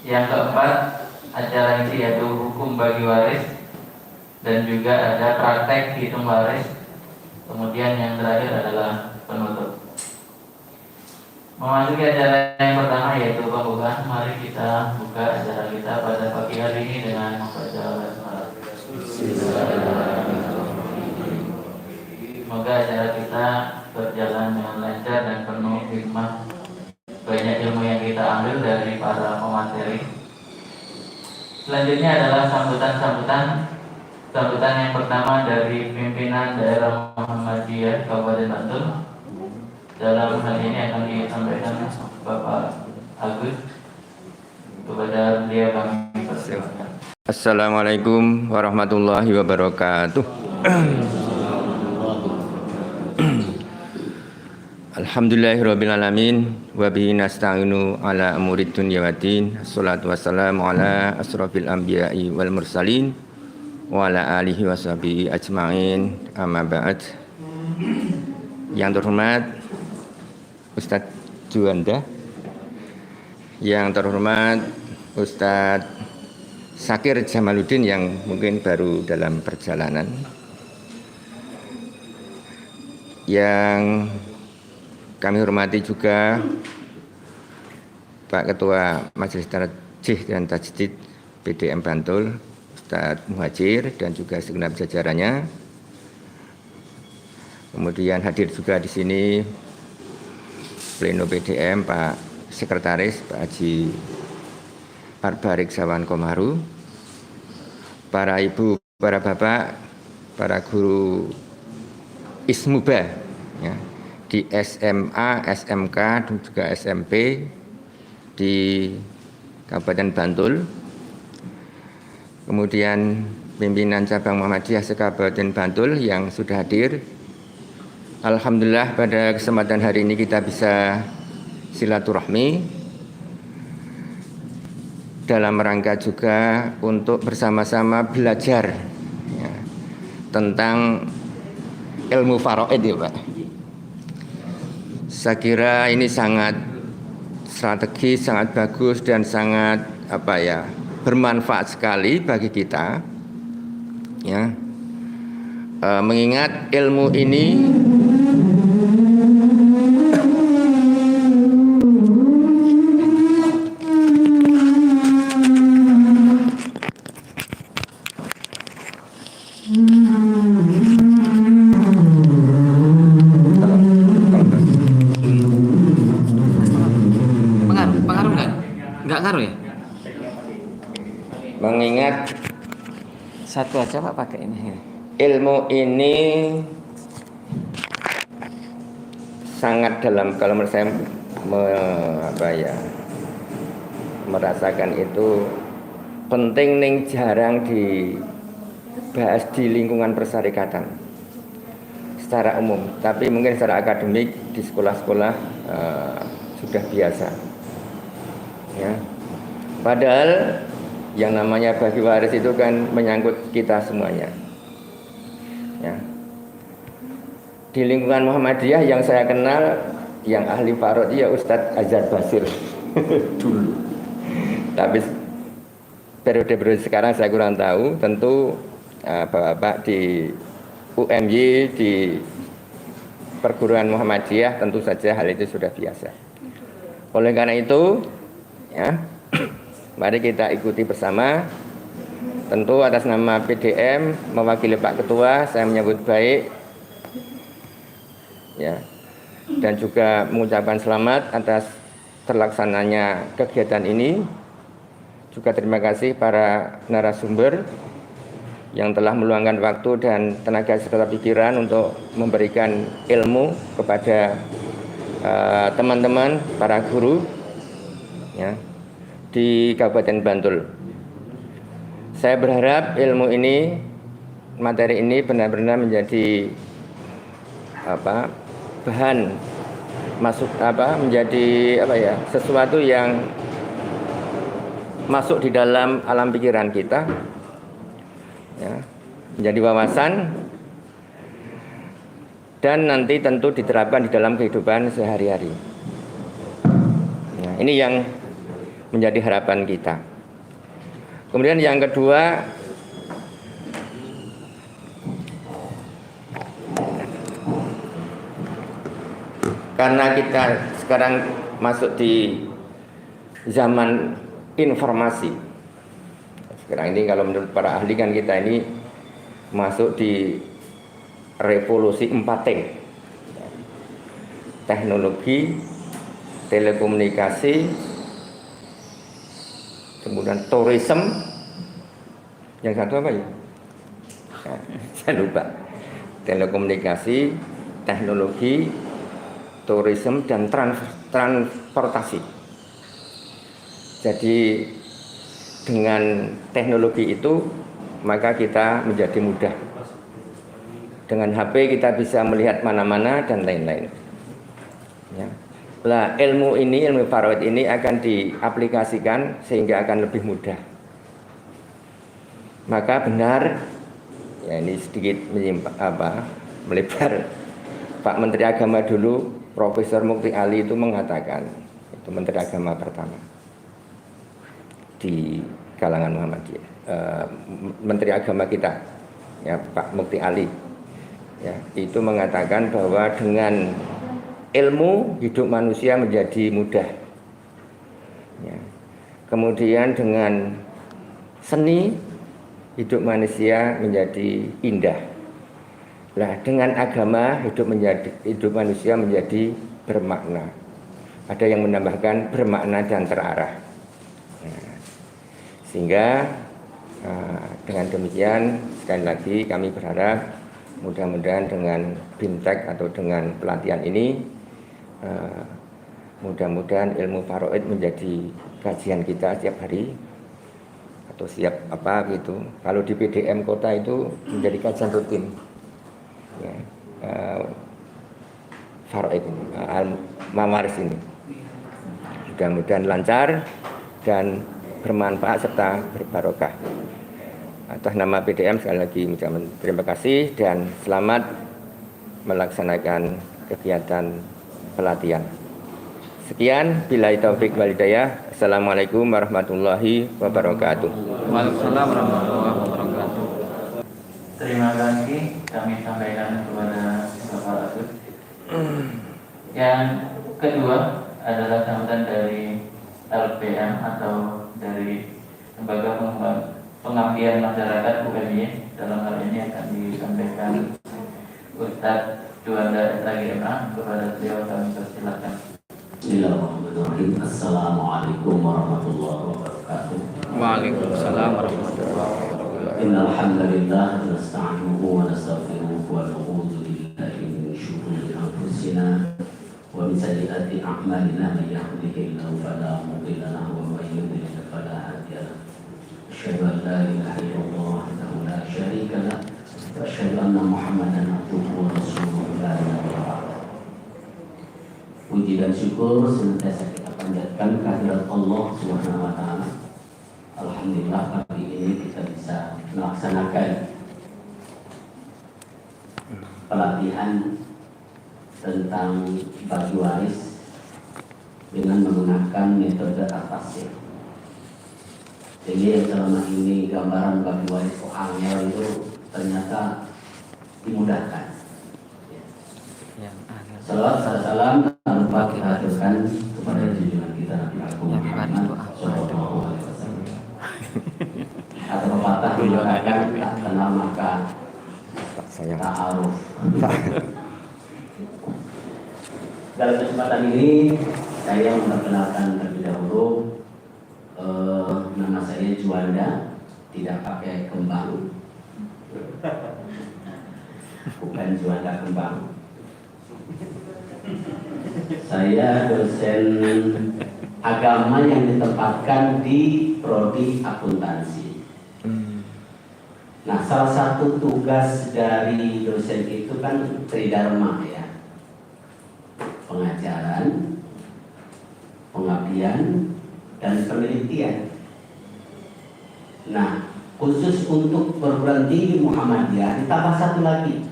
Yang keempat, acara ini yaitu hukum bagi waris, dan juga ada praktek hitung waris. Kemudian yang terakhir adalah penutup. Memasuki acara yang pertama yaitu pembukaan. Mari kita buka acara kita pada pagi hari ini dengan membaca basmalah. Semoga acara kita berjalan dengan lancar dan penuh hikmah. Banyak ilmu yang kita ambil dari para pemateri. Selanjutnya adalah sambutan yang pertama dari pimpinan daerah Muhammadiyah Kabupaten Bantul. Dalam hal ini akan disampaikan Bapak Agus. Kepada beliau kami persilakan. Assalamualaikum warahmatullahi wabarakatuh. Alhamdulillahirrabbilalamin. Wabihi nasta'inu ala amurid dunya waddin. Assalatu wassalamu ala asrafil anbiya'i wal mursalin wa ala alihi wa sahbihi ajma'in. Amma ba'd. Yang terhormat Ustadz Juanda, yang terhormat Ustadz Sakir Jamaluddin yang mungkin baru dalam perjalanan, yang kami hormati juga Pak Ketua Majelis Tarjih dan Tajdid PDM Bantul, Ustadz Muhajir, dan juga segenap jajarannya. Kemudian hadir juga di sini Pleno PDM Pak Sekretaris Pak Haji Arbarik Sawan Komaru, para ibu, para bapak, para guru Ismuba ya, di SMA, SMK dan juga SMP di Kabupaten Bantul. Kemudian pimpinan cabang Muhammadiyah se-Kabupaten Bantul yang sudah hadir. Alhamdulillah pada kesempatan hari ini kita bisa silaturahmi dalam rangka juga untuk bersama-sama belajar ya, tentang ilmu faraid ya Pak. Saya kira ini sangat strategis, sangat bagus dan sangat bermanfaat sekali bagi kita ya. Mengingat ilmu ini pengaruh nggak ngaruh ya? mengingat Satu aja Pak pakai ini. ilmu ini sangat dalam, kalau menurut saya merasakan itu penting ning jarang dibahas di lingkungan persyarikatan secara umum, tapi mungkin secara akademik di sekolah-sekolah sudah biasa ya. Padahal yang namanya bagi waris itu kan menyangkut kita semuanya ya. Di lingkungan Muhammadiyah yang saya kenal yang ahli farad ya Ustadz Azhar Basir dulu. Tapi periode sekarang saya kurang tahu. Tentu bapak di UMY, di perguruan Muhammadiyah tentu saja hal itu sudah biasa. Oleh karena itu ya, mari kita ikuti bersama. Tentu atas nama PDM mewakili Pak Ketua saya menyambut baik ya, dan juga mengucapkan selamat atas terlaksananya kegiatan ini. Juga terima kasih para narasumber yang telah meluangkan waktu dan tenaga serta pikiran untuk memberikan ilmu kepada teman-teman para guru ya, di Kabupaten Bantul. Saya berharap ilmu ini, materi ini benar-benar menjadi bahan menjadi sesuatu yang masuk di dalam alam pikiran kita ya, menjadi wawasan dan nanti tentu diterapkan di dalam kehidupan sehari-hari. Nah, ini yang menjadi harapan kita. Kemudian yang kedua, karena kita sekarang masuk di zaman informasi. Sekarang ini kalau menurut para ahli kan kita ini masuk di revolusi 4T. Teknologi, telekomunikasi, kemudian tourism, yang satu apa ya? Nah, saya lupa. Telekomunikasi, teknologi, tourism, dan transportasi. Jadi dengan teknologi itu maka kita menjadi mudah. Dengan HP kita bisa melihat mana-mana dan lain-lain. Ya. Nah, ilmu faraid ini akan diaplikasikan sehingga akan lebih mudah. Maka benar, ya ini sedikit melebar. Pak Menteri Agama dulu, Profesor Mukti Ali itu mengatakan, itu Menteri Agama pertama di kalangan Muhammadiyah, Menteri Agama kita, ya Pak Mukti Ali, ya itu mengatakan bahwa dengan ilmu hidup manusia menjadi mudah. Ya. Kemudian dengan seni hidup manusia menjadi indah. Nah, dengan agama hidup manusia menjadi bermakna. Ada yang menambahkan bermakna dan terarah. Nah, sehingga dengan demikian sekali lagi kami berharap mudah-mudahan dengan BIMTEK atau dengan pelatihan ini mudah-mudahan ilmu faraid menjadi kajian kita setiap hari atau siap apa gitu. Kalau di PDM kota itu menjadi kajian rutin, ya, faraid mamaris ini. Mudah-mudahan lancar dan bermanfaat serta berbarokah. Atas nama PDM sekali lagi terima kasih dan selamat melaksanakan kegiatan pelatihan. Sekian, billahi taufik wal hidayah. Assalamualaikum warahmatullahi wabarakatuh. Waalaikumsalam warahmatullahi wabarakatuh. Terima kasih kami sampaikan kepada Bapak Asud. Yang kedua adalah sambutan dari LPM atau dari Lembaga Pengabdian Masyarakat UMY. Dalam hal ini akan disampaikan Ustadz Juanda SAGMA. Kepada beliau kami persilakan. Bismillahirrahmanirrahim. Assalamualaikum warahmatullahi wabarakatuh. Waalaikumsalam warahmatullahi wabarakatuh. Innal hamdalillah nasta'inuhu wa nastaghfiruh wa na'udzu billahi min shururi anfusina wa min sayyiati a'malina may yahdihillahu fala mudilla lahu wa may yudlil fala hadiya lahu. Asyhadu an la ilaha illallah wahdahu la syarika lahu wa asyhadu anna Muhammadan abduhu wa rasuluhu la ilaha illallah. Puji dan syukur senantiasa kita panjatkan kehadirat Allah Subhanahu wa taala. Alhamdulillah pagi ini kita bisa melaksanakan pelatihan tentang bagi waris dengan menggunakan metode at-tafsir. Jadi yang selama ini gambaran bagi waris angel itu ternyata dimudahkan. Salawat salam tanpa kita haturkan kepada junjungan kita Nabi Muhammad sallallahu alaihi wasallam. Atau pepatah mengatakan tak kenal maka ta'aruf. Dalam kesempatan ini saya memperkenalkan terlebih dahulu nama saya Juanda, tidak pakai kembang, bukan Juanda kembang. Saya dosen agama yang ditempatkan di prodi akuntansi. Nah, salah satu tugas dari dosen itu kan tridharma ya, pengajaran, pengabdian, dan penelitian. Nah, khusus untuk perguruan tinggi Muhammadiyah ditambah satu lagi.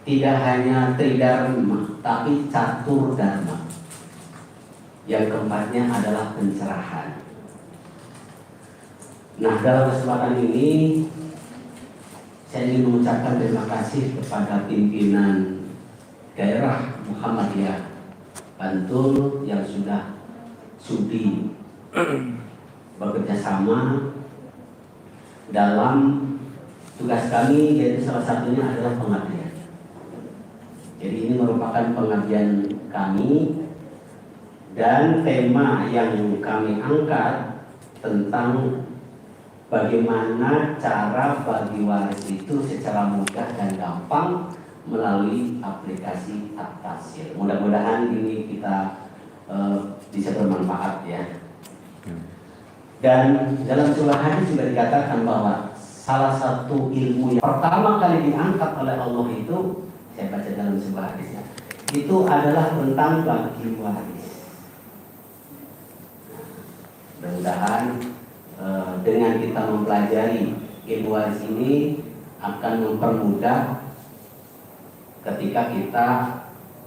Tidak hanya tridharma, tapi catur dharma. Yang keempatnya adalah pencerahan. Nah, dalam kesempatan ini saya ingin mengucapkan terima kasih kepada pimpinan daerah Muhammadiyah Bantul yang sudah sudi bekerja sama dalam tugas kami, yaitu salah satunya adalah pengabdian. Jadi ini merupakan pengabdian kami, dan tema yang kami angkat tentang bagaimana cara bagi waris itu secara mudah dan gampang melalui aplikasi At-Tasil. Mudah-mudahan ini kita bisa bermanfaat ya. Dan dalam surah hadis juga dikatakan bahwa salah satu ilmu yang pertama kali diangkat oleh Allah itu, saya baca dalam sebuah hadisnya, itu adalah tentang bagi waris. Mudah-mudahan dengan kita mempelajari ilmu waris ini akan mempermudah ketika kita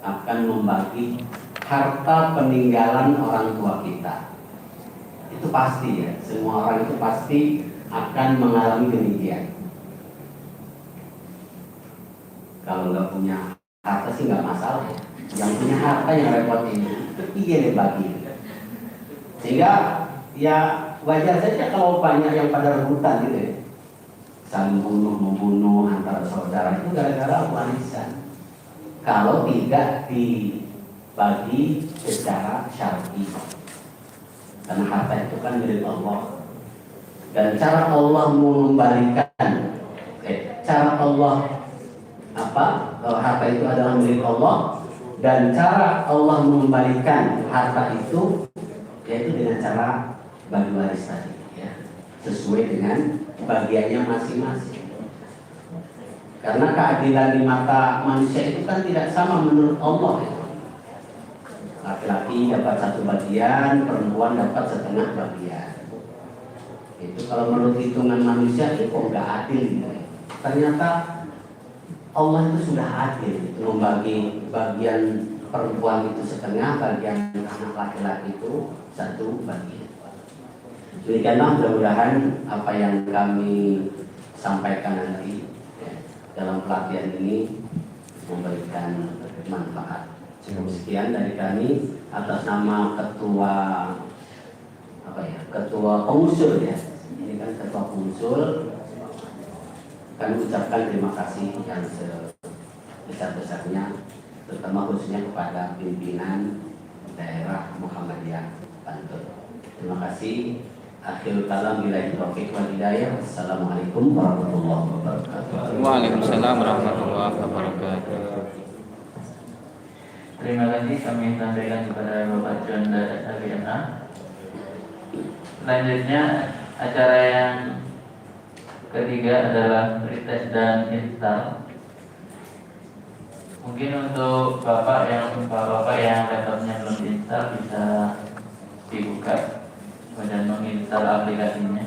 akan membagi harta peninggalan orang tua kita. Itu pasti ya, semua orang itu pasti akan mengalami demikian. Kalau nggak punya harta sih nggak masalah ya. Yang punya harta yang repot ini, iya dibagi. Sehingga ya wajar saja kalau banyak yang pada rebutan gitu ya, saling membunuh antara saudara, itu gara-gara warisan. Kalau tidak dibagi secara syar'i, karena harta itu kan milik Allah, dan cara Allah mengembalikan, cara Allah harta itu adalah milik Allah, dan cara Allah mengembalikan harta itu yaitu dengan cara bagi waris tadi ya, sesuai dengan bagiannya masing-masing. Karena keadilan di mata manusia itu kan tidak sama menurut Allah ya. Laki-laki dapat satu bagian, perempuan dapat setengah bagian. Itu kalau menurut hitungan manusia itu kok nggak adil gitu ya. Ternyata Allah itu sudah adil membagi bagian perempuan itu setengah, bagian anak laki-laki itu satu bagian. Demikianlah mudah-mudahan apa yang kami sampaikan nanti ya, dalam pelatihan ini memberikan manfaat. Sekian dari kami atas nama ketua ketua pengusul ya. Ini kan ketua pengusul, kami ucapkan terima kasih yang sebesar-besarnya, terutama khususnya kepada pimpinan daerah Muhammadiyah Bantul. Terima kasih. Akhirul kalam billahi taufiq wal hidayah. Assalamualaikum warahmatullahi wabarakatuh. Waalaikumsalam warahmatullahi wabarakatuh. Terima kasih kami sampaikan kepada Bapak John dan Abiana. Selanjutnya acara yang ketiga adalah pretest dan install. Mungkin untuk bapak yang laptopnya belum diinstal bisa dibuka dan menginstal aplikasinya.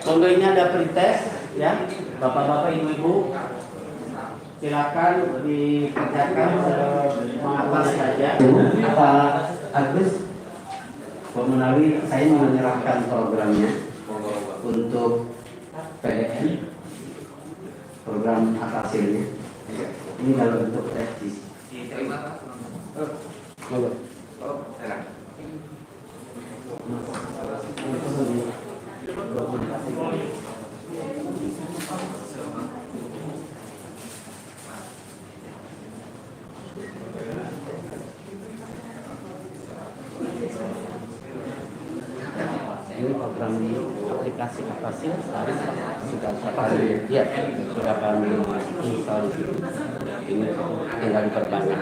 Contoh ini ada pretest ya, bapak-bapak, ibu-ibu, silakan dikerjakan semangat saja. Pak Agus, Pak Menawi, saya menyerahkan programnya untuk PDN, program At-Tasilnya. Ini dalam bentuk teknis. Ini program aplikasi At-Tasil sudah kami install di situ. Ini tinggal diperbanyak.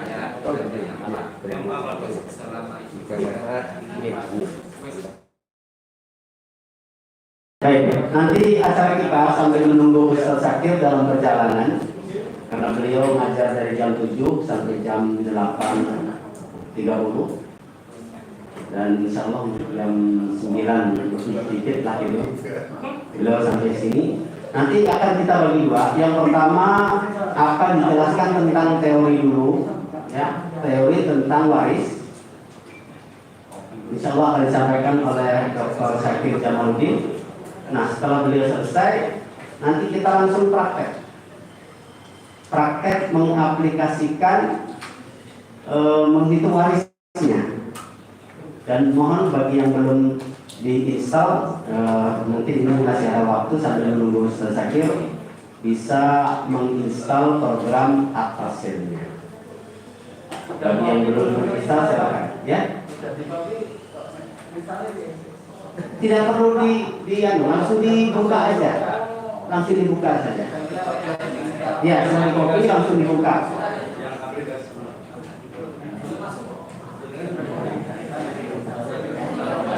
Baik, nanti acara kita sambil menunggu Ustaz Zakir dalam perjalanan, karena beliau ngajar dari jam 7 sampai jam 8.30, dan insya Allah jam 9 sedikit lah itu beliau sampai sini. Nanti akan kita bagi dua. Yang pertama akan dijelaskan tentang teori dulu, ya, teori tentang waris. insya Allah akan disampaikan oleh Dr. Syakir Jamaluddin. Nah, setelah beliau selesai, nanti kita langsung praktek mengaplikasikan menghitung warisnya. Dan mohon bagi yang belum diinstal, nanti ini masih ada waktu sambil menunggu Ustaz Syakir, bisa menginstal program At-Tasilnya. Bagi yang belum menginstal silakan, ya. Tidak perlu langsung dibuka aja, saja. Ya, sambil kopi langsung dibuka.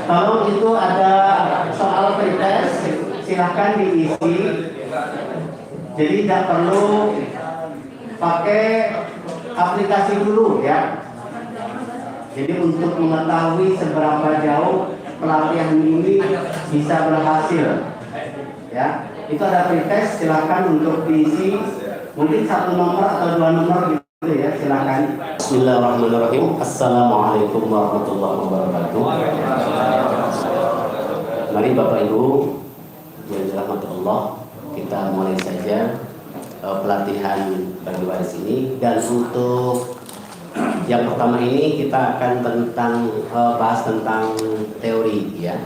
Kalau itu ada soal pretest, silahkan diisi. Jadi tidak perlu pakai aplikasi dulu ya. Jadi untuk mengetahui seberapa jauh pelatihan ini bisa berhasil, ya. Itu ada pretest, silahkan untuk diisi. Mungkin 1 nomor atau 2 nomor gitu ya, silahkan. Bismillahirrahmanirrahim. Assalamualaikum warahmatullahi wabarakatuh. Mari Bapak Ibu yang dirahmati Allah, kita mulai saja pelatihan bagi waris ini. Dan untuk yang pertama ini kita akan bahas tentang teori ya.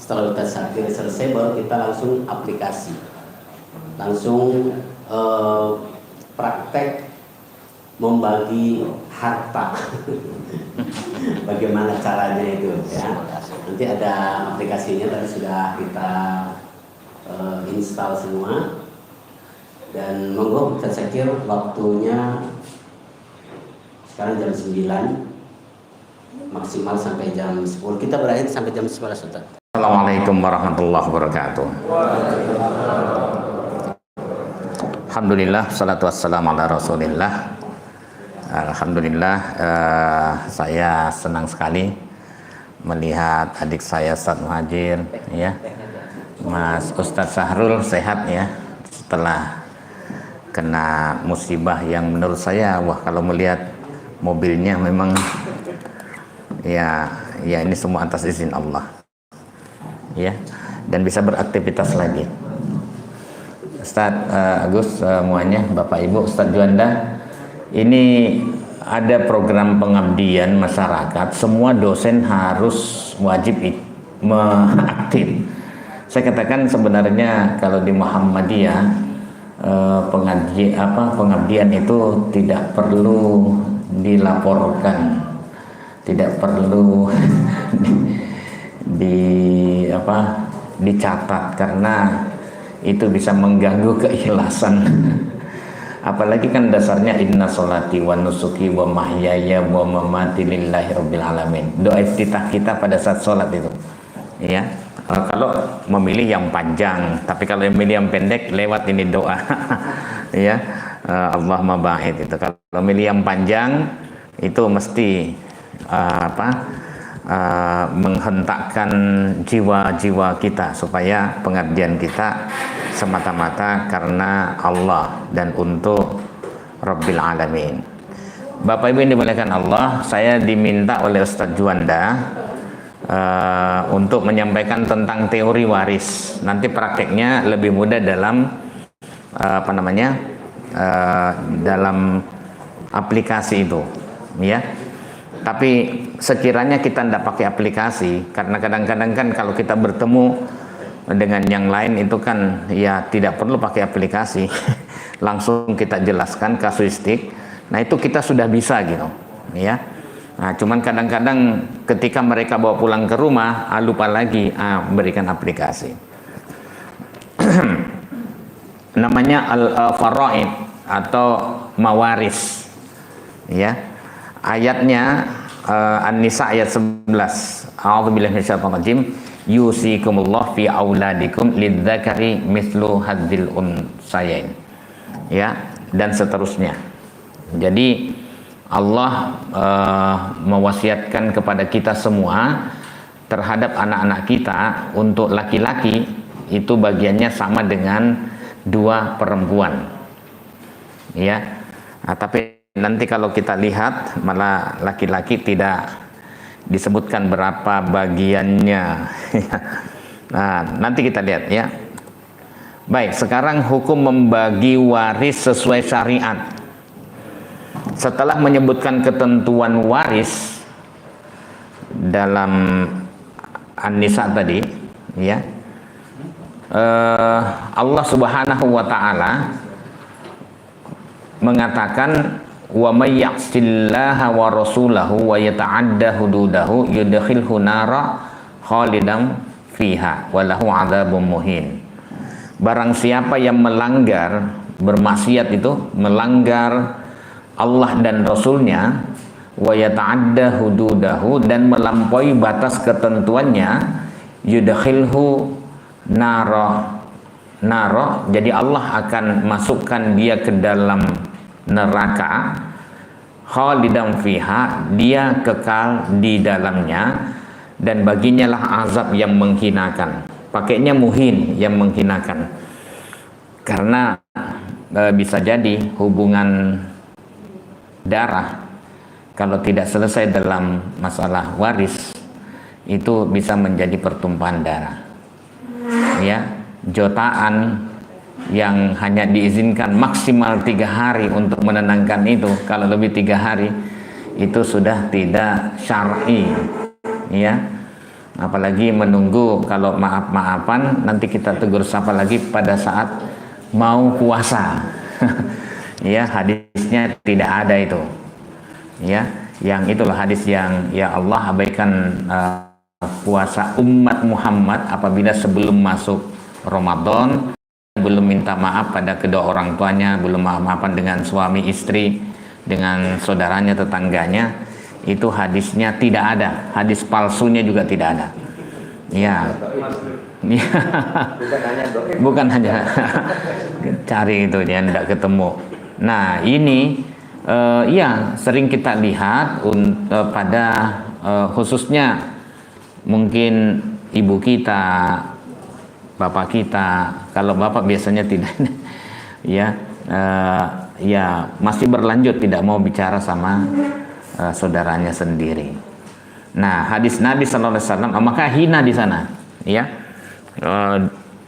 Setelah kita selesai baru kita langsung aplikasi, langsung praktek membagi harta. Bagaimana caranya itu ya. Nanti ada aplikasinya, tadi sudah kita install semua. Dan monggo Ustaz Syakir, waktunya sekarang jam 9, maksimal sampai jam 10. Kita berakhir sampai jam 11 Ustaz. Assalamualaikum warahmatullahi wabarakatuh. Alhamdulillah, salatu wassalamu ala rasulillah. Alhamdulillah, saya senang sekali melihat adik saya Ustaz Muhajir ya, Mas Ustaz Sahrul sehat ya, setelah kena musibah yang menurut saya, wah, kalau melihat mobilnya memang ya ini semua atas izin Allah ya, dan bisa beraktivitas lagi. Ustadz Agus semuanya, Bapak Ibu, Ustadz Juanda, ini ada program pengabdian masyarakat, semua dosen harus wajib mengaktif. Saya katakan sebenarnya kalau di Muhammadiyah pengabdian itu tidak perlu dilaporkan, tidak perlu dicatat, karena itu bisa mengganggu keikhlasan. Apalagi kan dasarnya inna sholati wa nusuki wa mahyaya wa mamati lillahi rabbil alamin. Doa iftitah kita pada saat sholat itu ya, kalau memilih yang panjang, tapi kalau memilih yang pendek lewat ini doa ya, Allahumma ba'id itu. Kalau memilih yang panjang itu mesti menghentakkan jiwa-jiwa kita supaya pengabdian kita semata-mata karena Allah dan untuk Rabbil Alamin. Bapak Ibu yang dimuliakan Allah, saya diminta oleh Ustadz Juanda untuk menyampaikan tentang teori waris. Nanti prakteknya lebih mudah dalam dalam aplikasi itu ya. Tapi sekiranya kita tidak pakai aplikasi, karena kadang-kadang kan kalau kita bertemu dengan yang lain itu kan ya tidak perlu pakai aplikasi, langsung kita jelaskan kasuistik. Nah itu kita sudah bisa gitu ya. Nah cuman kadang-kadang ketika mereka bawa pulang ke rumah lupa lagi berikan aplikasi. Namanya al-faraid atau mawaris ya. Ayatnya An-Nisa ayat 11. A'udzubillahi minasyaitonir rajim. Yusikumullah fi auladikum lidzakari mithlu hadzil unsayain. Ya, dan seterusnya. Jadi Allah mewasiatkan kepada kita semua terhadap anak-anak kita, untuk laki-laki itu bagiannya sama dengan 2 perempuan. Ya. Nah, tapi nanti kalau kita lihat malah laki-laki tidak disebutkan berapa bagiannya. Nah, nanti kita lihat ya. Baik, sekarang hukum membagi waris sesuai syariat. Setelah menyebutkan ketentuan waris dalam An-Nisa tadi, ya, Allah Subhanahu wa Ta'ala mengatakan, wa may ya'sillaha wa rasulahu wa yata'adda hududahu yudkhilhu nara khalidan fiha wa lahu 'adzabun muhin. Barang siapa yang melanggar, bermaksiat itu melanggar Allah dan Rasulnya, wa yata'adda hududahu, dan melampaui batas ketentuannya, yudkhilhu nara, jadi Allah akan masukkan dia ke dalam neraka, khalidan fiha, dia kekal di dalamnya, dan baginya lah azab yang menghinakan. Pakainya muhin, yang menghinakan, karena bisa jadi hubungan darah kalau tidak selesai dalam masalah waris itu bisa menjadi pertumpahan darah, ya. Jotaan yang hanya diizinkan maksimal 3 hari untuk menenangkan itu, kalau lebih 3 hari itu sudah tidak syar'i, ya. Apalagi menunggu, kalau maaf-maafan nanti kita tegur sapa lagi pada saat mau puasa. Ya, hadisnya tidak ada itu, ya. Yang itulah hadis yang ya Allah abaikan puasa umat Muhammad apabila sebelum masuk Ramadan belum minta maaf pada kedua orang tuanya, belum maaf-maafan dengan suami istri, dengan saudaranya, tetangganya. Itu hadisnya tidak ada, hadis palsunya juga tidak ada, ya. Bukan hanya cari itu ya, tidak ketemu. Nah ini ya sering kita lihat pada khususnya mungkin ibu kita, bapak kita. Kalau bapak biasanya tidak, ya, ya masih berlanjut tidak mau bicara sama saudaranya sendiri. Nah, hadis Nabi Sallallahu Alaihi Wasallam, maka hina di sana, ya.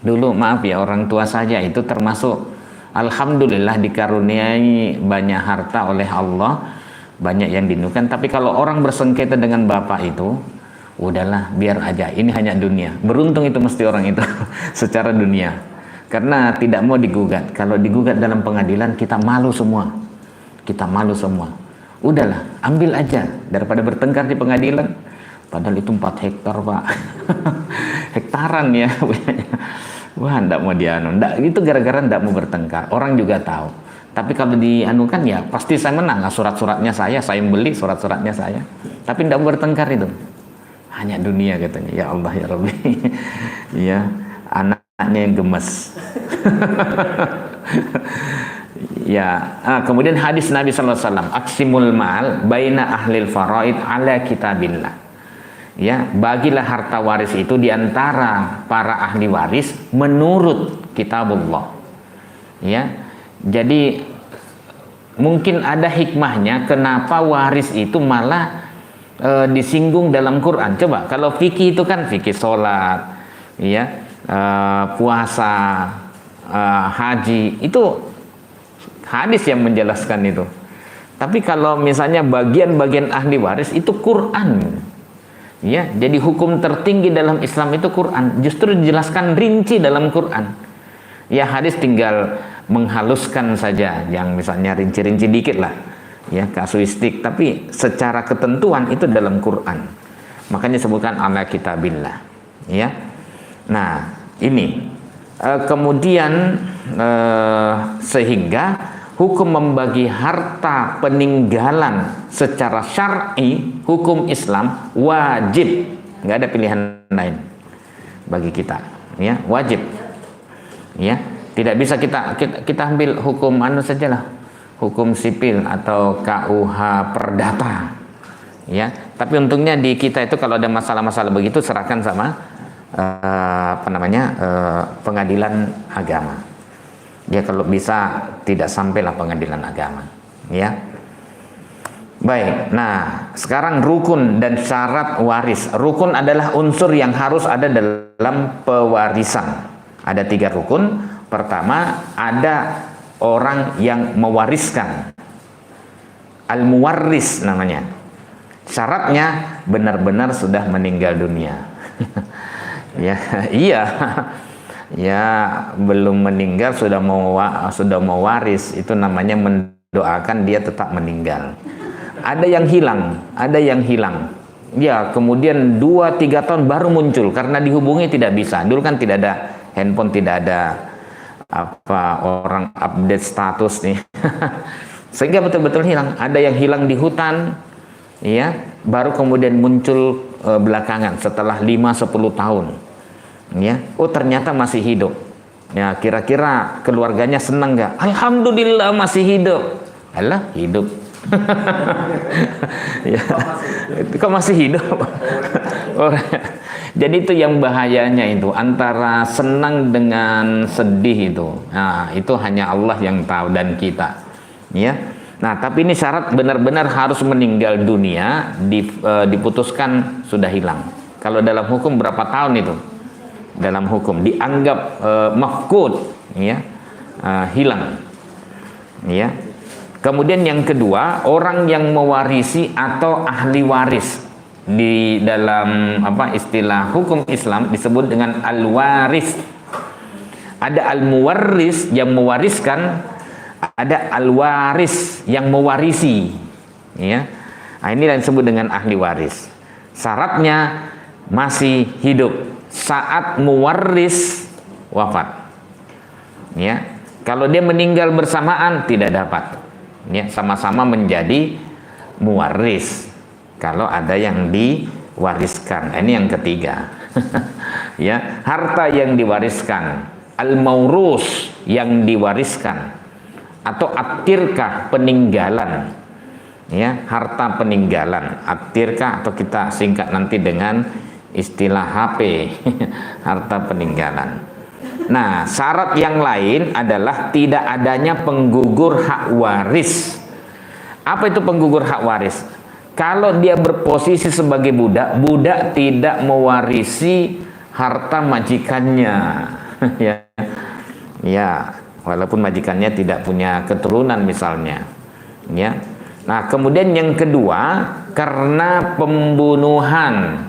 Dulu maaf ya, orang tua saja itu termasuk, alhamdulillah dikaruniai banyak harta oleh Allah, banyak yang dinukan. Tapi kalau orang bersengketa dengan bapak itu, udahlah biar aja, ini hanya dunia. Beruntung itu mesti orang itu secara dunia, karena tidak mau digugat. Kalau digugat dalam pengadilan kita malu semua, kita malu semua. Udahlah, ambil aja daripada bertengkar di pengadilan. Padahal itu 4 hektar pak. Hektaran ya. Wah, ndak mau dianu. Itu gara-gara ndak mau bertengkar. Orang juga tahu. Tapi kalau dianukan ya pasti saya menang. Surat-suratnya saya beli, surat-suratnya saya. Tapi ndak mau bertengkar itu. Hanya dunia katanya. Ya Allah ya Rabbi. Ya, anaknya yang gemes. Ya, kemudian hadis Nabi Sallallahu Alaihi Wasallam, aksimul mal baina ahlil faraid ala kitabillah. Ya, bagilah harta waris itu diantara para ahli waris menurut kitabullah. Ya, jadi mungkin ada hikmahnya kenapa waris itu malah disinggung dalam Quran. Coba kalau fikih itu kan fikih sholat, ya, puasa, haji itu hadis yang menjelaskan itu. Tapi kalau misalnya bagian-bagian ahli waris itu Quran, ya. Jadi hukum tertinggi dalam Islam itu Quran, justru dijelaskan rinci dalam Quran. Ya, hadis tinggal menghaluskan saja, yang misalnya rinci-rinci dikit lah, ya, kasuistik. Tapi secara ketentuan itu dalam Quran. Makanya disebutkan ala kitabillah, ya. Nah ini kemudian sehingga hukum membagi harta peninggalan secara syar'i, hukum Islam wajib, nggak ada pilihan lain bagi kita, ya, wajib, ya. Tidak bisa kita ambil hukum anu sajalah, hukum sipil atau KUH perdata, ya. Tapi untungnya di kita itu kalau ada masalah-masalah begitu serahkan sama pengadilan agama. Ya, kalau bisa tidak sampailah pengadilan agama, ya. Baik, nah sekarang rukun dan syarat waris. Rukun adalah unsur yang harus ada dalam pewarisan. Ada 3 rukun. Pertama, ada orang yang mewariskan. Al-muwarris namanya. Syaratnya benar-benar sudah meninggal dunia. Ya, iya. Ya, belum meninggal sudah mau waris, itu namanya mendoakan dia tetap meninggal. Ada yang hilang. Ya, kemudian 2-3 tahun baru muncul karena dihubungi tidak bisa. Dulu kan tidak ada handphone, tidak ada orang update status nih. Sehingga betul-betul hilang. Ada yang hilang di hutan, ya, baru kemudian muncul belakangan setelah 5-10 tahun. Ya, oh ternyata masih hidup. Ya, kira-kira keluarganya senang nggak? Alhamdulillah masih hidup. Alah, hidup. Ya, kok masih hidup? Jadi itu yang bahayanya itu, antara senang dengan sedih itu. Nah, itu hanya Allah yang tahu dan kita. Ya. Nah, tapi ini syarat benar-benar harus meninggal dunia, diputuskan sudah hilang. Kalau dalam hukum berapa tahun itu? Dalam hukum dianggap mafqud, ya, hilang. Ya. Kemudian yang kedua, orang yang mewarisi atau ahli waris. Di dalam istilah hukum Islam disebut dengan al-waris. Ada al-muwarris yang mewariskan, ada al-waris yang mewarisi. Ya. Nah, ini yang disebut dengan ahli waris. Syaratnya masih hidup saat muwarris wafat. Ya. Kalau dia meninggal bersamaan tidak dapat. Ya, sama-sama menjadi muwaris kalau ada yang diwariskan. Ini yang ketiga. Ya, harta yang diwariskan, al-maurus yang diwariskan, atau at-tirkah peninggalan. Ya, harta peninggalan, at-tirkah, atau kita singkat nanti dengan istilah HP, harta peninggalan. Nah, syarat yang lain adalah tidak adanya penggugur hak waris. Apa itu penggugur hak waris? Kalau dia berposisi sebagai budak, budak tidak mewarisi harta majikannya. Ya. Ya, walaupun majikannya tidak punya keturunan misalnya. Ya. Nah, kemudian yang kedua, karena pembunuhan,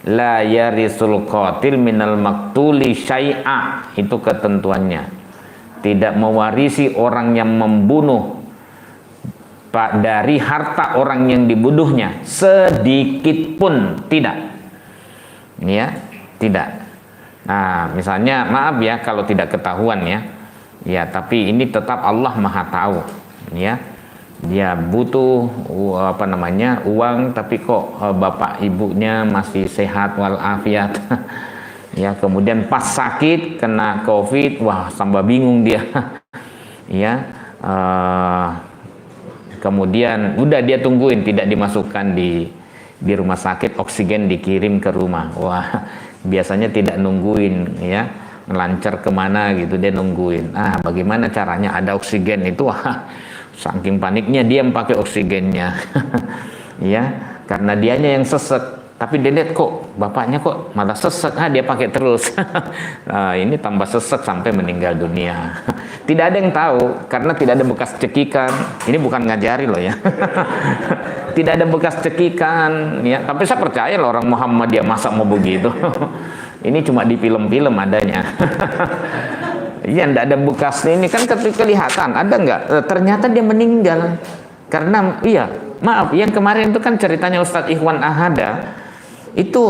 la yarisul qatil minal maktuli syai'a, itu ketentuannya. Tidak mewarisi orang yang membunuh dari harta orang yang dibunuhnya sedikit pun, tidak. Ya, tidak. Nah, misalnya maaf ya kalau tidak ketahuan ya. Ya, tapi ini tetap Allah Maha tahu, ya. Dia butuh uang, tapi kok bapak ibunya masih sehat walafiat. Ya, kemudian pas sakit kena COVID, wah tambah bingung dia. Ya, kemudian udah dia tungguin, tidak dimasukkan di rumah sakit, oksigen dikirim ke rumah. Wah, biasanya tidak nungguin, ya, melancar kemana gitu, dia nungguin. Bagaimana caranya ada oksigen itu? Wah, saking paniknya dia pakai oksigennya. Ya, karena dianya yang sesek. Tapi dia lihat kok bapaknya kok malah sesek, dia pakai terus. Nah, ini tambah sesek sampai meninggal dunia. Tidak ada yang tahu karena tidak ada bekas cekikan. Ini bukan ngajari loh ya. Tidak ada bekas cekikan, ya. Tapi saya percaya loh orang Muhammadiyah masa mau begitu. Ini cuma di film-film adanya. Iya, tidak ada bekasnya. Ini kan kelihatan, ada nggak? Ternyata dia meninggal karena, iya, maaf, yang kemarin itu kan ceritanya Ustadz Ikhwan Ahada itu,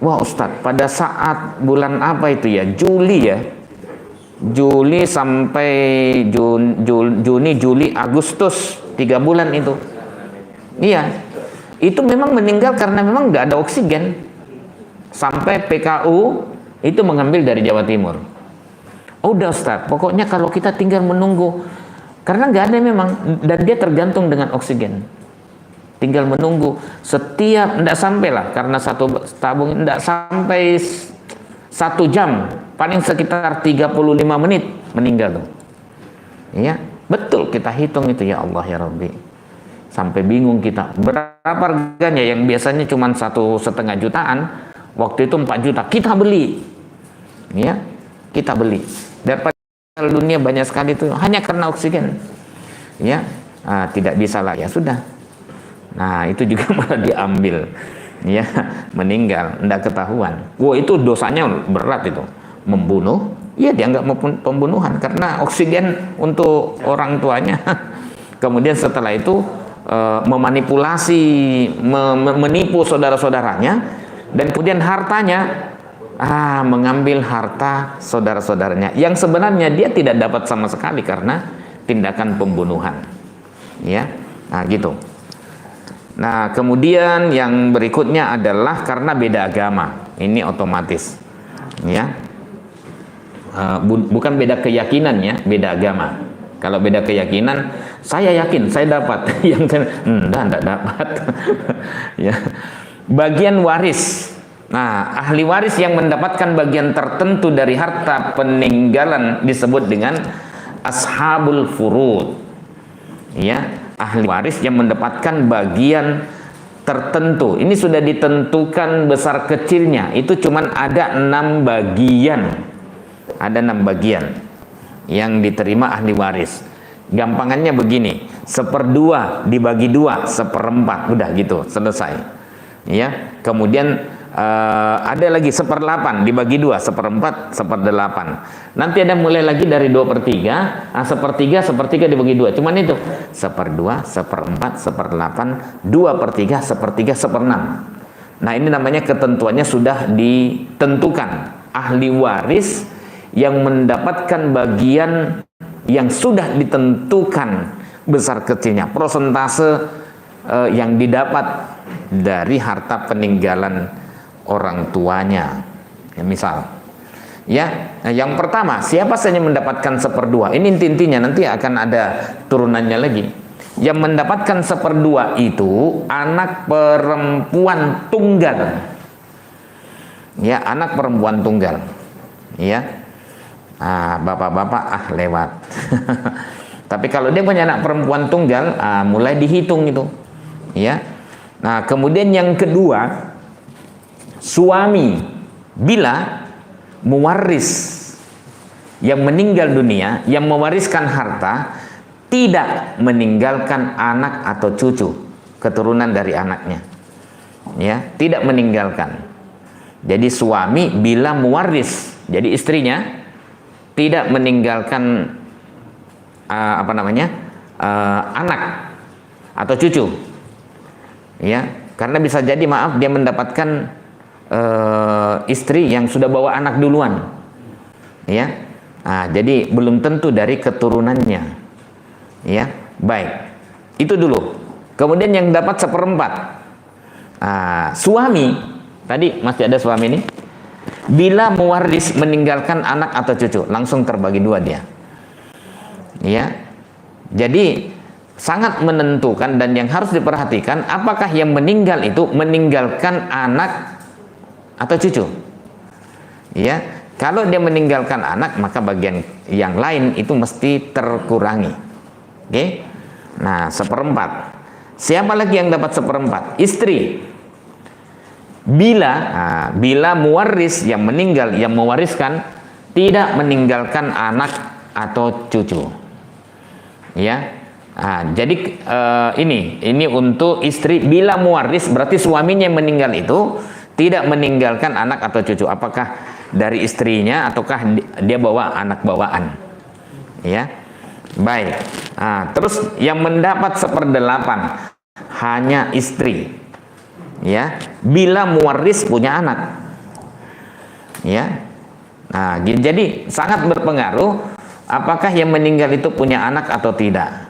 wah Ustadz, pada saat bulan apa itu ya, Juli ya, Juli sampai Juni, Juli, Agustus, 3 bulan itu. Iya, itu memang meninggal karena memang nggak ada oksigen. Sampai PKU itu mengambil dari Jawa Timur. Udah Ustaz, pokoknya kalau kita tinggal menunggu, karena nggak ada memang, dan dia tergantung dengan oksigen. Tinggal menunggu setiap, nggak sampai lah, karena satu tabung nggak sampai 1 jam, paling sekitar 35 menit meninggal tuh. Ya, betul kita hitung itu, ya Allah ya Rabbi. Sampai bingung kita, berapa harganya? Yang biasanya cuma 1,5 jutaan, waktu itu 4 juta, kita beli. Ya, kita beli. Daripada dunia banyak sekali itu hanya karena oksigen. Ya, tidak bisa lah, ya sudah. Nah, itu juga malah diambil. Ya, meninggal, tidak ketahuan. Wah, itu dosanya berat itu. Membunuh, ya dianggap pembunuhan karena oksigen untuk orang tuanya. Kemudian setelah itu memanipulasi, menipu saudara-saudaranya, dan kemudian hartanya, mengambil harta saudara-saudaranya yang sebenarnya dia tidak dapat sama sekali karena tindakan pembunuhan. Ya, nah gitu. Nah, kemudian yang berikutnya adalah karena beda agama. Ini otomatis. Ya. Bukan beda keyakinan ya, beda agama. Kalau beda keyakinan, saya yakin saya dapat, yang enggak dapat. Ya. Bagian waris. Nah, ahli waris yang mendapatkan bagian tertentu dari harta peninggalan disebut dengan ashabul furud. Ya, ahli waris yang mendapatkan bagian tertentu. Ini sudah ditentukan besar kecilnya. Itu cuman ada 6 bagian. Ada 6 bagian yang diterima ahli waris. Gampangannya begini, 1/2 dibagi 2, 1/4, udah gitu, selesai. Ya, kemudian ada lagi 1/8 dibagi 2, 1/4, 1/8. Nanti ada mulai lagi dari 2/3, 1/3, 1/3 dibagi 2. Cuman itu 1/2, 1/4, 1/8, 2/3, 1/3, 1/6. Nah, ini namanya ketentuannya sudah ditentukan. Ahli waris yang mendapatkan bagian yang sudah ditentukan besar kecilnya, persentase yang didapat dari harta peninggalan orang tuanya. Ya, misal, ya, yang pertama, siapa saja yang mendapatkan 1/2? Ini intinya, nanti akan ada turunannya lagi. Yang mendapatkan 1/2 itu anak perempuan tunggal. Ya, anak perempuan tunggal. Ya. Bapak-bapak lewat. Tapi kalau dia punya anak perempuan tunggal, mulai dihitung itu. Ya. Nah, kemudian yang kedua, suami bila mewaris yang meninggal dunia, yang mewariskan harta, tidak meninggalkan anak atau cucu, keturunan dari anaknya. Ya, tidak meninggalkan. Jadi suami bila mewaris, jadi istrinya tidak meninggalkan anak atau cucu. Ya, karena bisa jadi dia mendapatkan istri yang sudah bawa anak duluan. Ya. Jadi belum tentu dari keturunannya. Ya, baik. Itu dulu. Kemudian yang dapat 1/4. Suami, tadi masih ada suami ini. Bila mewaris meninggalkan anak atau cucu, langsung terbagi 2 dia. Ya. Jadi sangat menentukan, dan yang harus diperhatikan, apakah yang meninggal itu meninggalkan anak atau cucu. Ya. Kalau dia meninggalkan anak, maka bagian yang lain itu mesti terkurangi. Oke. Nah, 1/4. Siapa lagi yang dapat 1/4? Istri. Bila mewaris yang meninggal, yang mewariskan tidak meninggalkan anak atau cucu. Ya. Jadi ini untuk istri bila mewaris, berarti suaminya yang meninggal itu tidak meninggalkan anak atau cucu. Apakah dari istrinya ataukah dia bawa anak bawaan? Ya. Baik. Terus yang mendapat 1/8 hanya istri. Ya, bila mewaris punya anak. Ya. Nah, jadi sangat berpengaruh apakah yang meninggal itu punya anak atau tidak.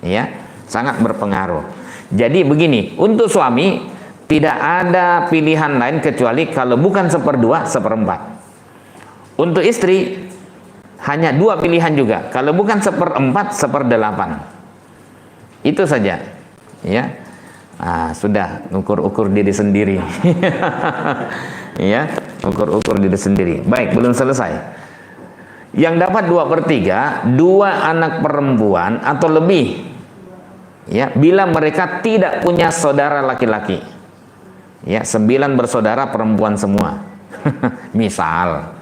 Ya, sangat berpengaruh. Jadi begini, untuk suami tidak ada pilihan lain kecuali kalau bukan 1/2, 1/4. Untuk istri hanya 2 pilihan juga. Kalau bukan 1/4, 1/8. Itu saja. Ya. Sudah ukur-ukur diri sendiri. Ya, ukur-ukur diri sendiri. Baik, belum selesai. Yang dapat 2/3, 2 anak perempuan atau lebih. ya, bila mereka tidak punya saudara laki-laki. Ya, 9 bersaudara perempuan semua. Misal,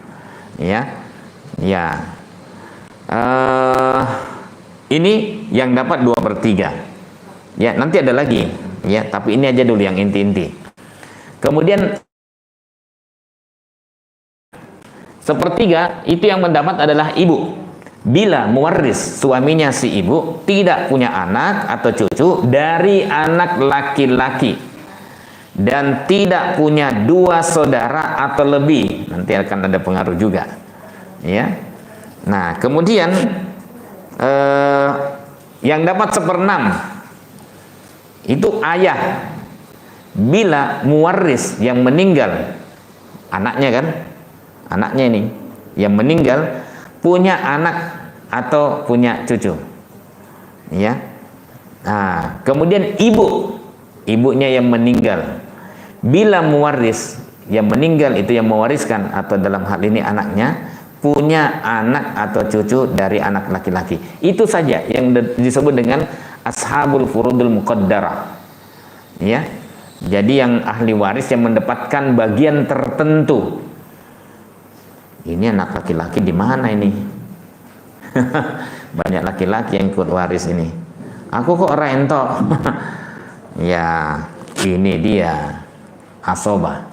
ya, ya. Ini yang dapat 2/3. Ya, nanti ada lagi. Ya, tapi ini aja dulu yang inti-inti. Kemudian 1/3 itu yang mendapat adalah ibu. Bila mewaris suaminya si ibu tidak punya anak atau cucu dari anak laki-laki dan tidak punya 2 saudara atau lebih, nanti akan ada pengaruh juga, ya. Nah, kemudian yang dapat 1/6 itu ayah. Bila mewaris yang meninggal, anaknya kan, anaknya ini yang meninggal punya anak atau punya cucu, ya. Nah, kemudian ibunya yang meninggal, bila mewaris yang meninggal itu yang mewariskan atau dalam hal ini anaknya punya anak atau cucu dari anak laki-laki, itu saja yang disebut dengan ashabul furudul muqaddarah, ya. Jadi yang ahli waris yang mendapatkan bagian tertentu. Ini anak laki-laki di mana ini? Banyak laki-laki yang ikut waris ini. Aku kok rento. Ya, ini dia asobah.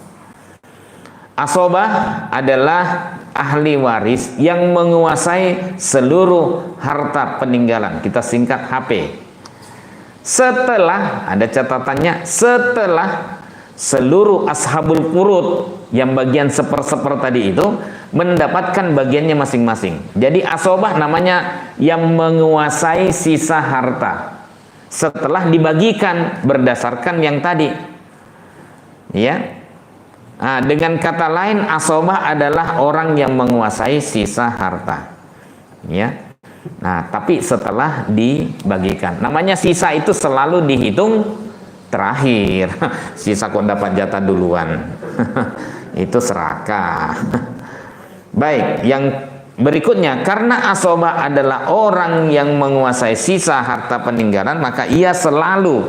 Asobah adalah ahli waris yang menguasai seluruh harta peninggalan. Kita singkat HP. Setelah, ada catatannya, setelah seluruh ashabul furud yang bagian 1/4 tadi itu mendapatkan bagiannya masing-masing. Jadi asobah namanya yang menguasai sisa harta setelah dibagikan berdasarkan yang tadi, ya. Nah, dengan kata lain asobah adalah orang yang menguasai sisa harta, ya. Nah, tapi setelah dibagikan, namanya sisa itu selalu dihitung terakhir. Sisa kok dapat jatah duluan. Itu serakah. Baik, yang berikutnya, karena asobah adalah orang yang menguasai sisa harta peninggalan, maka ia selalu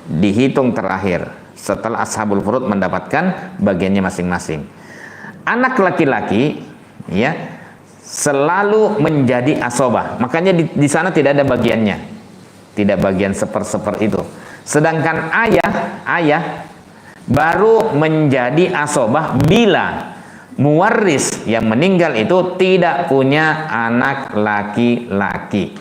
dihitung terakhir setelah ashabul furud mendapatkan bagiannya masing-masing. Anak laki-laki, ya, selalu menjadi asobah. Makanya di sana tidak ada bagiannya, tidak bagian 1/4 itu. Sedangkan ayah baru menjadi asobah bila muwaris yang meninggal itu tidak punya anak laki-laki.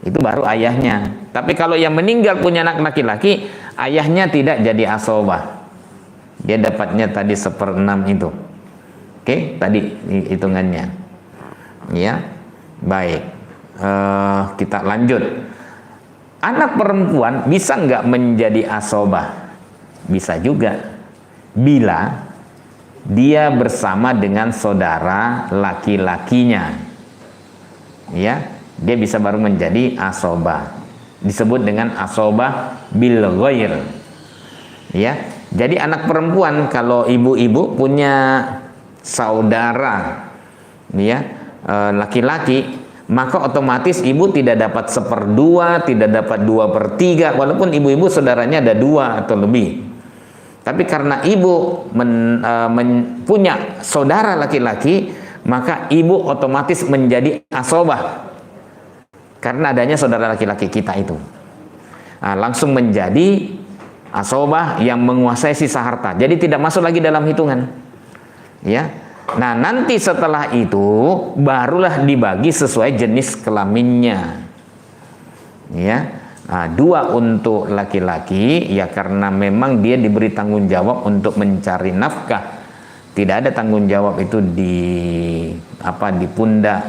Itu baru ayahnya. Tapi kalau yang meninggal punya anak laki-laki, ayahnya tidak jadi asobah. Dia dapatnya tadi 1/6 itu. Oke, tadi hitungannya. Ya, baik. Kita lanjut. Anak perempuan bisa nggak menjadi asobah? Bisa juga, bila dia bersama dengan saudara laki-lakinya, ya, dia bisa baru menjadi asobah. Disebut dengan asobah bil ghair, ya. Jadi anak perempuan kalau ibu-ibu punya saudara, ya, laki-laki, maka otomatis ibu tidak dapat 1/2, tidak dapat 2/3, walaupun ibu-ibu saudaranya ada 2 atau lebih. Tapi karena ibu punya saudara laki-laki, maka ibu otomatis menjadi asobah karena adanya saudara laki-laki kita itu. Nah, langsung menjadi asobah yang menguasai sisa harta. Jadi tidak masuk lagi dalam hitungan, ya. Nah, nanti setelah itu barulah dibagi sesuai jenis kelaminnya, ya. Nah, 2 untuk laki-laki, ya, karena memang dia diberi tanggung jawab untuk mencari nafkah. Tidak ada tanggung jawab itu di pundak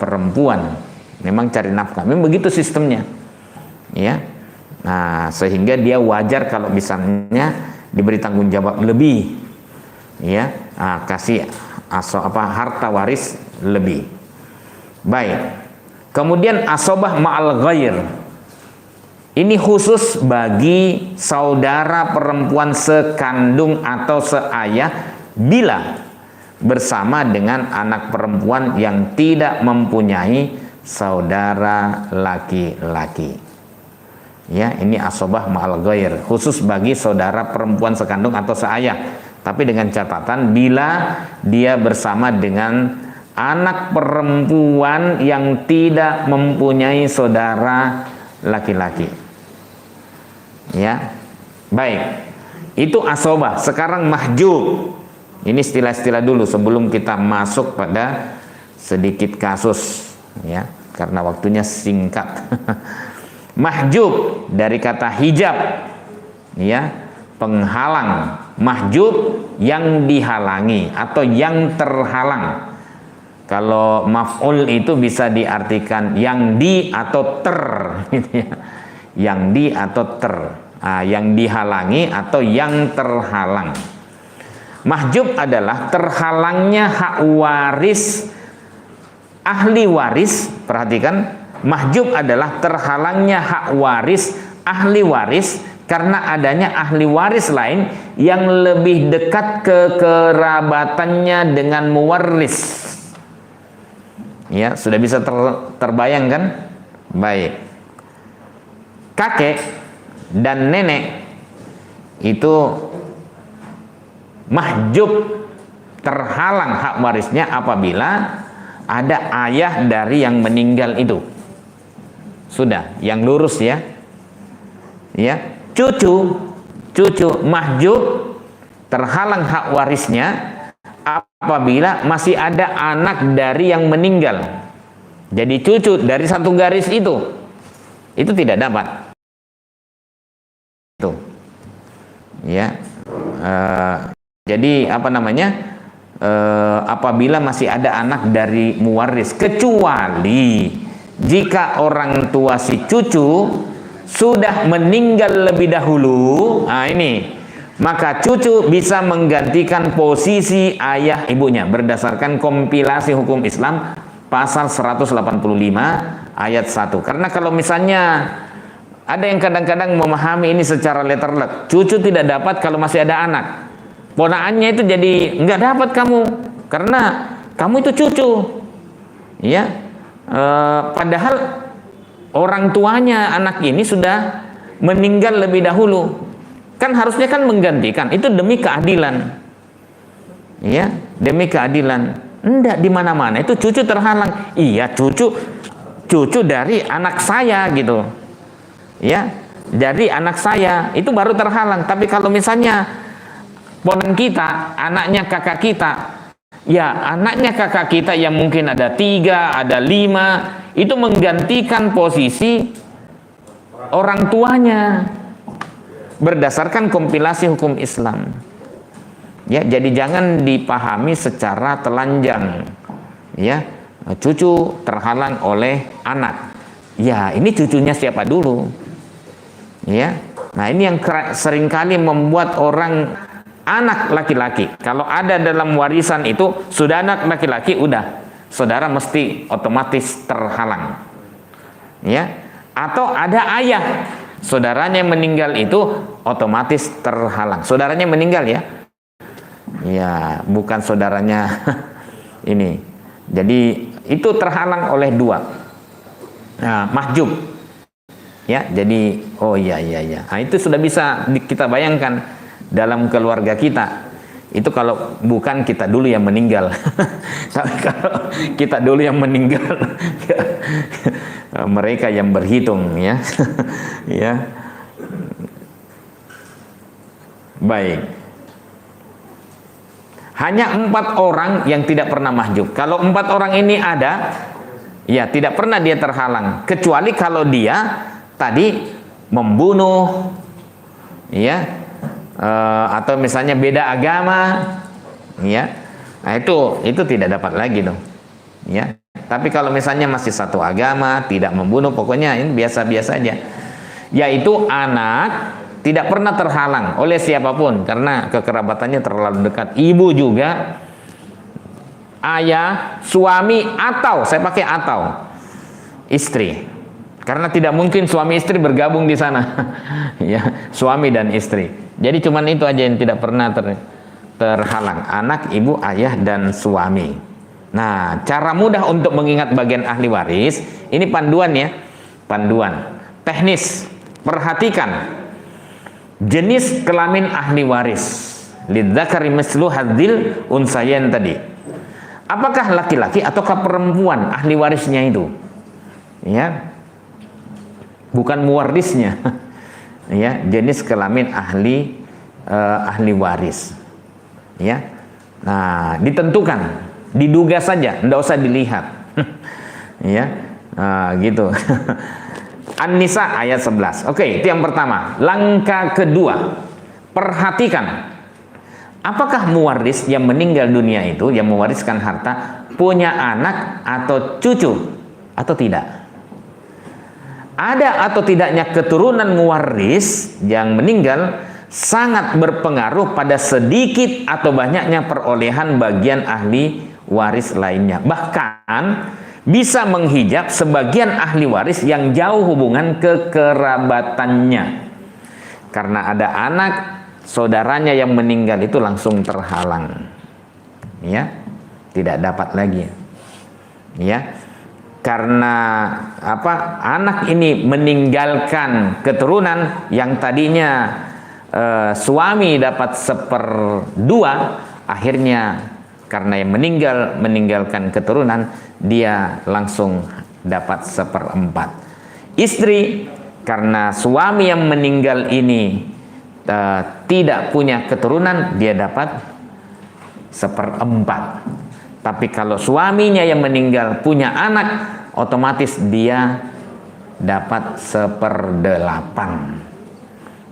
perempuan. Memang cari nafkah. Memang begitu sistemnya, ya. Nah, sehingga dia wajar kalau misalnya diberi tanggung jawab lebih, ya. Kasih harta waris lebih. Baik. Kemudian asobah ma'al ghair. Ini khusus bagi saudara perempuan sekandung atau seayah bila bersama dengan anak perempuan yang tidak mempunyai saudara laki-laki. Ya, ini asobah ma'al ghair, khusus bagi saudara perempuan sekandung atau seayah. Tapi dengan catatan bila dia bersama dengan anak perempuan yang tidak mempunyai saudara laki-laki. Ya. Baik. Itu asobah. Sekarang mahjub. Ini istilah-istilah dulu sebelum kita masuk pada sedikit kasus, ya, karena waktunya singkat. Mahjub dari kata hijab, ya, penghalang. Mahjub yang dihalangi atau yang terhalang. Kalau maf'ul itu bisa diartikan yang di atau ter, gitu ya. Yang di atau ter, yang dihalangi atau yang terhalang. Mahjub adalah terhalangnya hak waris ahli waris. Perhatikan. Mahjub adalah terhalangnya hak waris ahli waris karena adanya ahli waris lain yang lebih dekat kekerabatannya dengan muwaris. Ya, sudah bisa terbayangkan? Baik. Kakek dan nenek itu mahjub, terhalang hak warisnya apabila ada ayah dari yang meninggal itu. Sudah, yang lurus ya. Ya, cucu mahjub, terhalang hak warisnya apabila masih ada anak dari yang meninggal. Jadi cucu dari satu garis itu tidak dapat. Itu. Ya. Jadi apa namanya? Apabila masih ada anak dari muwaris, kecuali jika orang tua si cucu sudah meninggal lebih dahulu, maka cucu bisa menggantikan posisi ayah ibunya berdasarkan kompilasi hukum Islam pasal 185 ayat 1. Karena kalau misalnya ada yang kadang-kadang memahami ini secara letterlek, cucu tidak dapat kalau masih ada anak. Ponakannya itu jadi nggak dapat kamu karena kamu itu cucu, ya. Padahal orang tuanya anak ini sudah meninggal lebih dahulu, kan harusnya kan menggantikan. Itu demi keadilan, ya, demi keadilan. Enggak, di mana-mana itu cucu terhalang. Iya, cucu dari anak saya gitu, ya, dari anak saya itu baru terhalang. Tapi kalau misalnya ponakan kita, anaknya kakak kita, ya anaknya kakak kita yang mungkin ada 3, ada 5, itu menggantikan posisi orang tuanya berdasarkan kompilasi hukum Islam. Ya, jadi jangan dipahami secara telanjang. Ya, cucu terhalang oleh anak. Ya, ini cucunya siapa dulu? Ya, nah ini yang seringkali membuat orang anak laki-laki, kalau ada dalam warisan itu sudah anak laki-laki, udah saudara mesti otomatis terhalang, ya. Atau ada ayah, saudaranya meninggal itu otomatis terhalang. Saudaranya meninggal ya, ya bukan saudaranya ini. Jadi itu terhalang oleh 2. Nah, mahjub, ya. Jadi oh iya. Nah, itu sudah bisa kita bayangkan. Dalam keluarga kita itu kalau bukan kita dulu yang meninggal. Tapi kalau kita dulu yang meninggal, mereka yang berhitung, ya. Ya. Baik. Hanya 4 orang yang tidak pernah mahjub. Kalau 4 orang ini ada, ya tidak pernah dia terhalang, kecuali kalau dia tadi membunuh, ya. Atau misalnya beda agama, ya, nah itu tidak dapat lagi dong, ya. Tapi kalau misalnya masih satu agama, tidak membunuh, pokoknya ini biasa-biasa aja, yaitu anak tidak pernah terhalang oleh siapapun karena kekerabatannya terlalu dekat. Ibu juga, ayah, suami, atau saya pakai atau istri, karena tidak mungkin suami istri bergabung di sana. Ya, suami dan istri. Jadi cuman itu aja yang tidak pernah terhalang, anak, ibu, ayah, dan suami. Nah, cara mudah untuk mengingat bagian ahli waris, ini panduan ya, panduan teknis. perhatikan jenis kelamin ahli waris. Lidzakari mislu hadzil unsayain tadi. Apakah laki-laki ataukah perempuan ahli warisnya itu? Ya. Bukan muwarisnya. Ya, jenis kelamin ahli waris. Ya. Nah, ditentukan, diduga saja, enggak usah dilihat. Ya. Gitu. An-Nisa ayat 11. Oke, itu yang pertama. Langkah kedua, perhatikan apakah muwaris yang meninggal dunia itu, yang mewariskan harta, punya anak atau cucu atau tidak? Ada atau tidaknya keturunan muwaris yang meninggal sangat berpengaruh pada sedikit atau banyaknya perolehan bagian ahli waris lainnya. Bahkan bisa menghijab sebagian ahli waris yang jauh hubungan kekerabatannya. Karena ada anak saudaranya yang meninggal itu langsung terhalang. Ya, tidak dapat lagi. Ya. Karena apa? Anak ini meninggalkan keturunan yang tadinya suami dapat 1/2, akhirnya karena yang meninggalkan keturunan, dia langsung dapat 1/4. Istri karena suami yang meninggal ini tidak punya keturunan, dia dapat 1/4. Tapi kalau suaminya yang meninggal punya anak, otomatis dia dapat 1/8.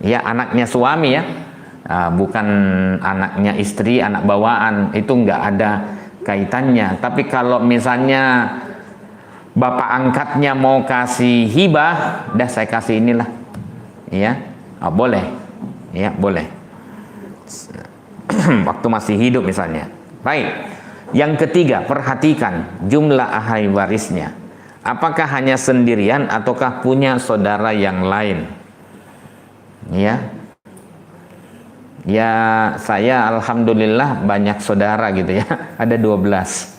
Ya, anaknya suami ya. Bukan anaknya istri, anak bawaan, itu nggak ada kaitannya. Tapi kalau misalnya bapak angkatnya mau kasih hibah, dah saya kasih inilah, ya, boleh, ya boleh. Waktu masih hidup misalnya. Baik, yang ketiga, perhatikan jumlah ahli warisnya. Apakah hanya sendirian ataukah punya saudara yang lain? Ya, saya alhamdulillah banyak saudara gitu ya. Ada 12.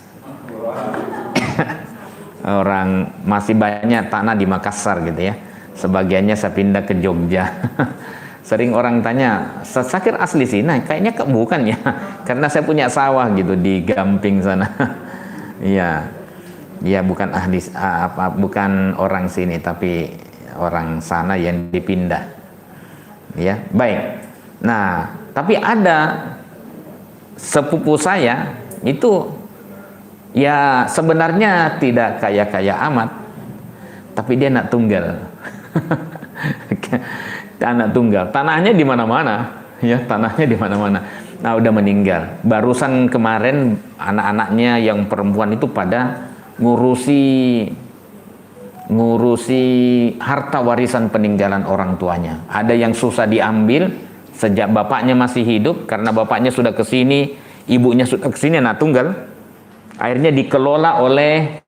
Orang masih banyak tanah di Makassar gitu ya. Sebagiannya saya pindah ke Jogja. Sering orang tanya, Sakir asli sini? Kayaknya bukan ya. Karena saya punya sawah gitu di Gamping sana. Iya. Ya bukan bukan orang sini tapi orang sana yang dipindah. Ya, baik. Nah, tapi ada sepupu saya itu ya sebenarnya tidak kaya-kaya amat, tapi dia anak tunggal. Anak tunggal, tanahnya di mana-mana, ya tanahnya di mana-mana. Nah, udah meninggal. Barusan kemarin anak-anaknya yang perempuan itu pada ngurusi harta warisan peninggalan orang tuanya. Ada yang susah diambil sejak bapaknya masih hidup, karena bapaknya sudah ke sini, ibunya sudah ke sini, anak tunggal. Akhirnya dikelola oleh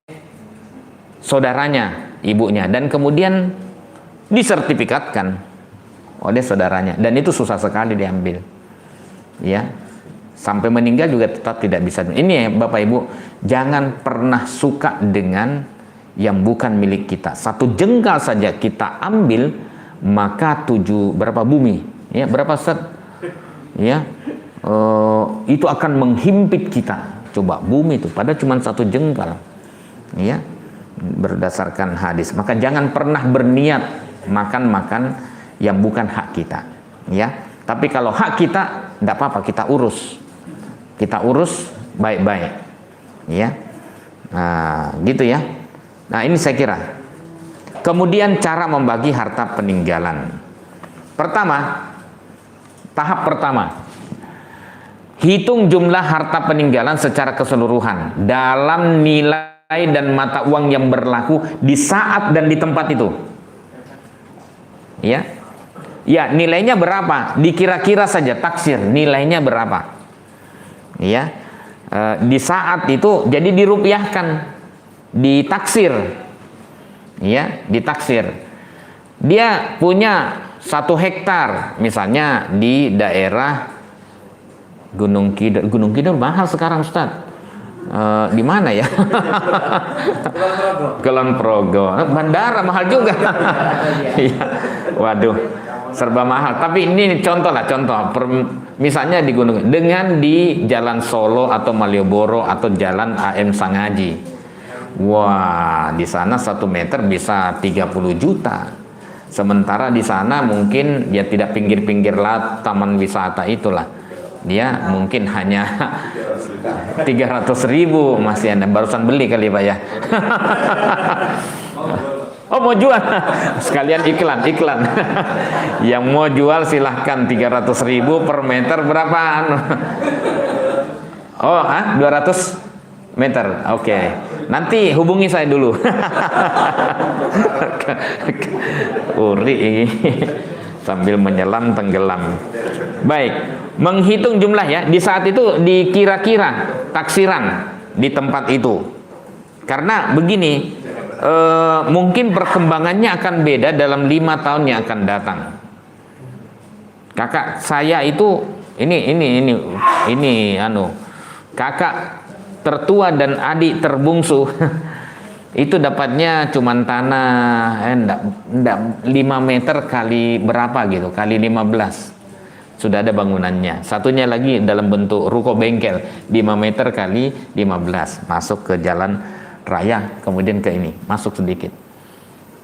saudaranya, ibunya, dan kemudian disertifikatkan oleh saudaranya, dan itu susah sekali diambil. Ya. Sampai meninggal juga tetap tidak bisa. Ini ya Bapak Ibu, jangan pernah suka dengan yang bukan milik kita. Satu jengkal saja kita ambil, maka berapa bumi, ya berapa set, ya itu akan menghimpit kita. Coba bumi itu, padahal cuma satu jengkal, ya berdasarkan hadis. Maka jangan pernah berniat makan yang bukan hak kita, ya. Tapi kalau hak kita, tidak apa-apa, kita urus baik-baik, ya. Nah, gitu ya. Nah, ini saya kira. Kemudian cara membagi harta peninggalan. Tahap pertama, hitung jumlah harta peninggalan secara keseluruhan dalam nilai dan mata uang yang berlaku di saat dan di tempat itu. Ya, nilainya berapa? Dikira-kira saja, taksir nilainya berapa? Ya, di saat itu jadi dirupiahkan. Ditaksir, ya, ditaksir. Dia punya 1 hektar, misalnya di daerah Gunung Kidul mahal sekarang Ustaz. Di mana ya? Kulon Progo. Bandara mahal juga. Iya. Waduh, serba mahal. Tapi ini contoh lah, contoh. Misalnya di gunung, dengan di Jalan Solo atau Malioboro atau Jalan AM Sangaji. Wah, di sana 1 meter bisa 30 juta. Sementara di sana mungkin ya tidak pinggir-pinggir lah taman wisata itulah. Dia mungkin hanya 300.000 masih Anda barusan beli kali Pak ya. Oh mau jual sekalian iklan. Yang mau jual silahkan 300.000 per meter berapaan? Oh 200 meter. Oke. Nanti hubungi saya dulu. Uri ini sambil menyelam tenggelam. Baik, menghitung jumlah ya. Di saat itu dikira-kira taksiran di tempat itu. Karena begini, mungkin perkembangannya akan beda dalam 5 tahun yang akan datang. Kakak saya itu ini kakak tertua dan adik terbungsu itu dapatnya cuman tanah enggak 5 meter kali berapa gitu, kali 15 sudah ada bangunannya. Satunya lagi dalam bentuk ruko bengkel 5 meter kali 15 masuk ke jalan raya, kemudian ke ini masuk sedikit,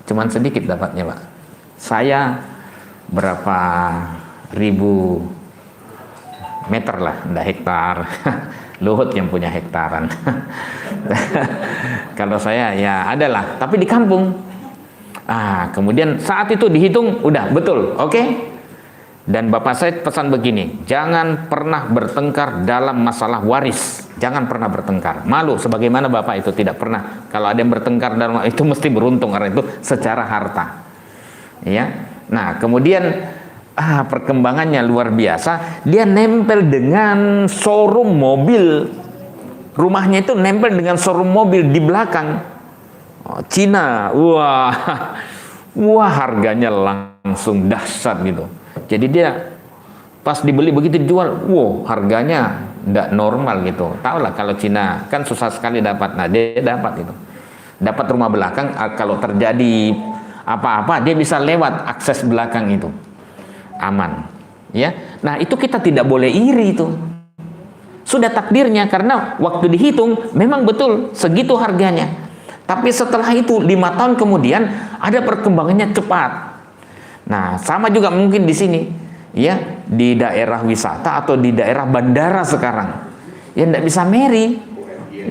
cuman sedikit dapatnya Pak. Saya berapa ribu meter lah, enggak hektar. Luhut yang punya hektaran. Kalau saya ya adalah, tapi di kampung. Kemudian saat itu dihitung udah betul, oke? Dan bapak saya pesan begini, jangan pernah bertengkar dalam masalah waris. Jangan pernah bertengkar. Malu sebagaimana bapak itu tidak pernah. Kalau ada yang bertengkar dalam itu mesti beruntung karena itu secara harta. Ya. Nah, kemudian perkembangannya luar biasa. Dia nempel dengan showroom mobil. Rumahnya itu nempel dengan showroom mobil di belakang. Cina. Wah, harganya langsung dahsyat gitu. Jadi dia pas dibeli begitu dijual, harganya tidak normal gitu. Tahu lah kalau Cina kan susah sekali dapat. Nah, dia dapat gitu. Dapat rumah belakang, kalau terjadi apa-apa dia bisa lewat akses belakang itu. Aman, ya. Nah itu kita tidak boleh iri itu. Sudah takdirnya karena waktu dihitung memang betul segitu harganya. Tapi setelah itu 5 tahun kemudian ada perkembangannya cepat. Nah sama juga mungkin di sini, ya di daerah wisata atau di daerah bandara sekarang, ya tidak bisa meri,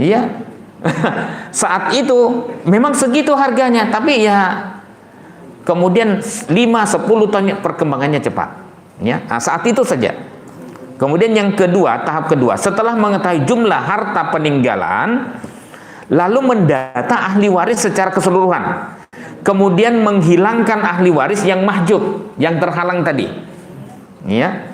ya. Saat itu memang segitu harganya, tapi ya kemudian 5-10 tahun perkembangannya cepat, ya. Nah, saat itu saja. Kemudian yang kedua, tahap kedua, setelah mengetahui jumlah harta peninggalan, lalu mendata ahli waris secara keseluruhan. Kemudian menghilangkan ahli waris yang mahjub, yang terhalang tadi. Ya.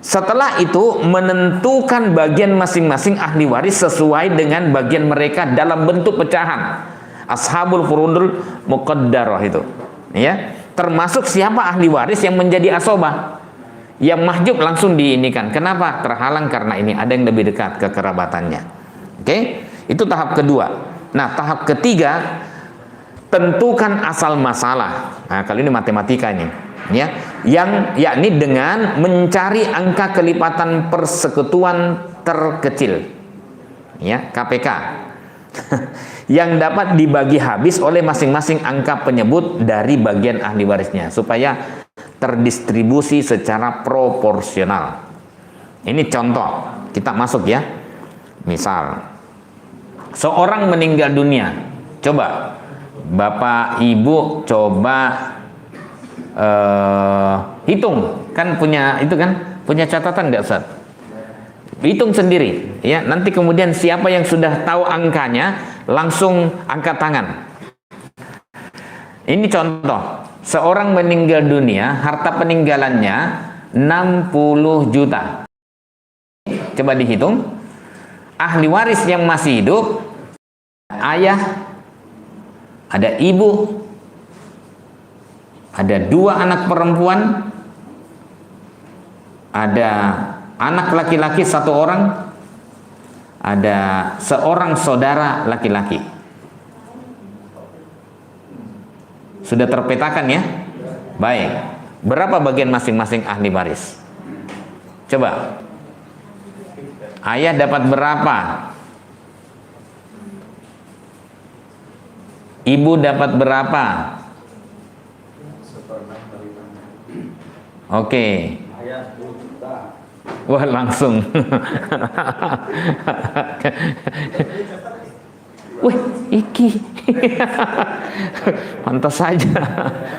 Setelah itu menentukan bagian masing-masing ahli waris sesuai dengan bagian mereka dalam bentuk pecahan. Ashabul furudul muqaddarah itu. Ya, termasuk siapa ahli waris yang menjadi asobah, yang mahjub langsung diinikan. Kenapa? Terhalang karena ini ada yang lebih dekat ke kerabatannya. Oke, itu tahap kedua. Nah, tahap ketiga, tentukan asal masalah. Nah, kali ini matematika ini, ya, yang yakni dengan mencari angka kelipatan persekutuan terkecil, ya, KPK. Yang dapat dibagi habis oleh masing-masing angka penyebut dari bagian ahli warisnya supaya terdistribusi secara proporsional. Ini contoh, kita masuk ya. Misal seorang meninggal dunia, coba Bapak Ibu coba hitung, kan punya itu kan, punya catatan nggak Ustaz? Hitung sendiri ya, nanti kemudian siapa yang sudah tahu angkanya langsung angkat tangan. Ini contoh, seorang meninggal dunia, harta peninggalannya 60 juta. Coba dihitung, ahli waris yang masih hidup, ayah, ada ibu, ada 2 anak perempuan, ada anak laki-laki 1 orang, ada seorang saudara laki-laki. Sudah terpetakan ya? Baik. Berapa bagian masing-masing ahli waris? Coba. Ayah dapat berapa? Ibu dapat berapa? Oke. Wah, langsung. Wih, iki. Pantas saja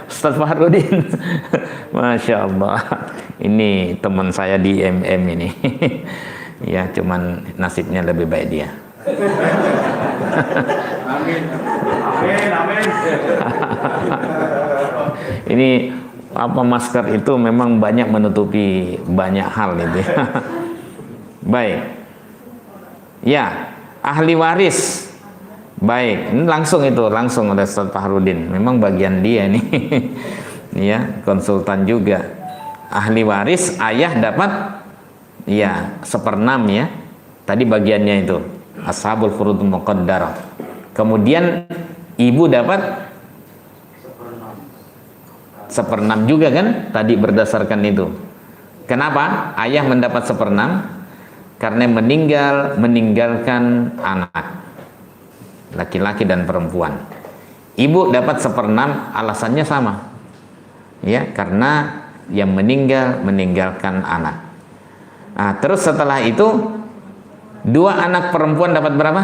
Ustaz Fahrudin. Masya Allah. Ini teman saya di MM ini. Ya, cuman nasibnya lebih baik dia. Amin. Amin. Amin. Ini apa, masker itu memang banyak menutupi banyak hal itu. Baik. Ya, ahli waris. Baik, ini langsung oleh Ustaz Fahrudin. Memang bagian dia nih. Ya, konsultan juga. Ahli waris, ayah dapat ya 1/6 ya. Tadi bagiannya itu. Ashabul furudul muqaddarah. Kemudian ibu dapat 1/6 juga kan? Tadi berdasarkan itu. Kenapa? Ayah mendapat 1/6 karena meninggalkan anak. Laki-laki dan perempuan. Ibu dapat 1/6, alasannya sama. Ya, karena yang meninggalkan anak. Nah, terus setelah itu 2 anak perempuan dapat berapa?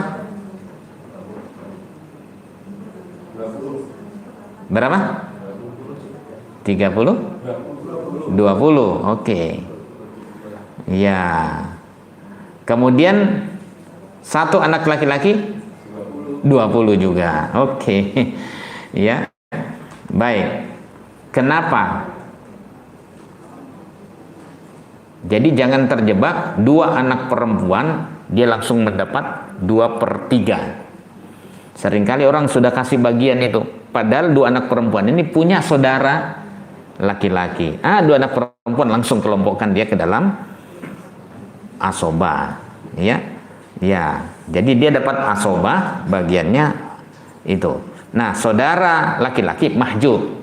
Berapa? 30? 20. Oke. Ya. Kemudian 1 anak laki-laki 20 juga. Oke. Ya. Baik. Kenapa? Jadi jangan terjebak 2 anak perempuan dia langsung mendapat 2/3. Seringkali orang sudah kasih bagian itu, padahal 2 anak perempuan ini punya saudara laki-laki. 2 anak perempuan langsung kelompokkan dia ke dalam asobah. Ya. Ya, jadi dia dapat asobah bagiannya itu. Nah, saudara laki-laki mahjub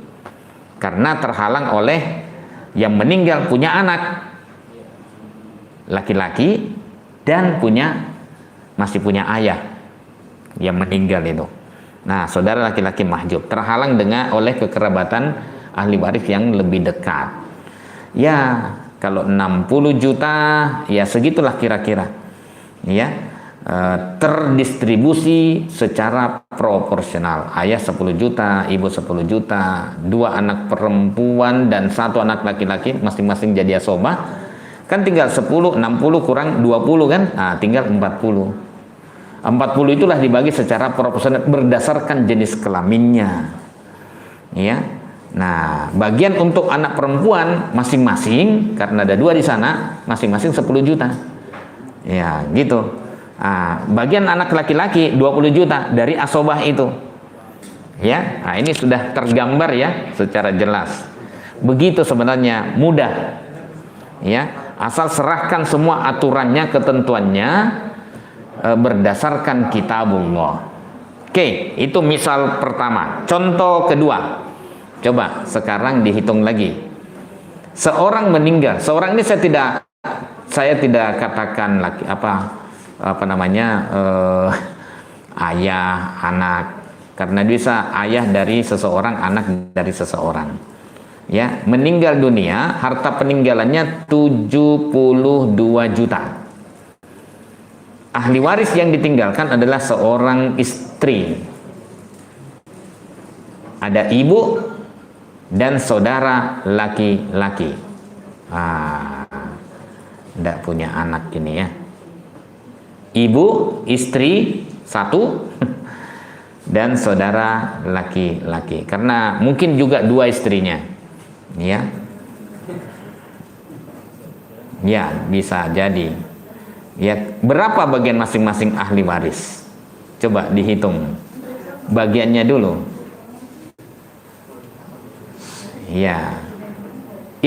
karena terhalang oleh yang meninggal punya anak laki-laki dan masih punya ayah yang meninggal itu. Nah, saudara laki-laki mahjub terhalang oleh kekerabatan ahli waris yang lebih dekat. Ya, kalau 60 juta ya segitulah kira-kira. Ya, terdistribusi secara proporsional. Ayah 10 juta, ibu 10 juta, 2 anak perempuan dan 1 anak laki-laki masing-masing jadi asobah. Kan tinggal 10, 60 kurang 20 kan? Nah, tinggal 40. 40 itulah dibagi secara proporsional berdasarkan jenis kelaminnya. Ya. Nah, bagian untuk anak perempuan masing-masing karena ada 2 di sana, masing-masing 10 juta. Ya, gitu. Bagian anak laki-laki 20 juta dari asobah itu. Ya, ini sudah tergambar ya secara jelas. Begitu sebenarnya, mudah. Ya, asal serahkan semua aturannya, ketentuannya berdasarkan kitabullah. Oke, itu misal pertama. Contoh kedua. Coba sekarang dihitung lagi. Seorang meninggal. Seorang ini saya tidak katakan lagi ayah, anak, karena bisa ayah dari seseorang, anak dari seseorang. Ya, meninggal dunia, harta peninggalannya 72 juta. Ahli waris yang ditinggalkan adalah seorang istri. Ada ibu dan saudara laki-laki. Tidak punya anak ini ya. Ibu, istri 1 dan saudara laki-laki. Karena mungkin juga 2 istrinya. Ya. Ya, bisa jadi. Ya, berapa bagian masing-masing ahli waris? Coba dihitung. Bagiannya dulu. Ya.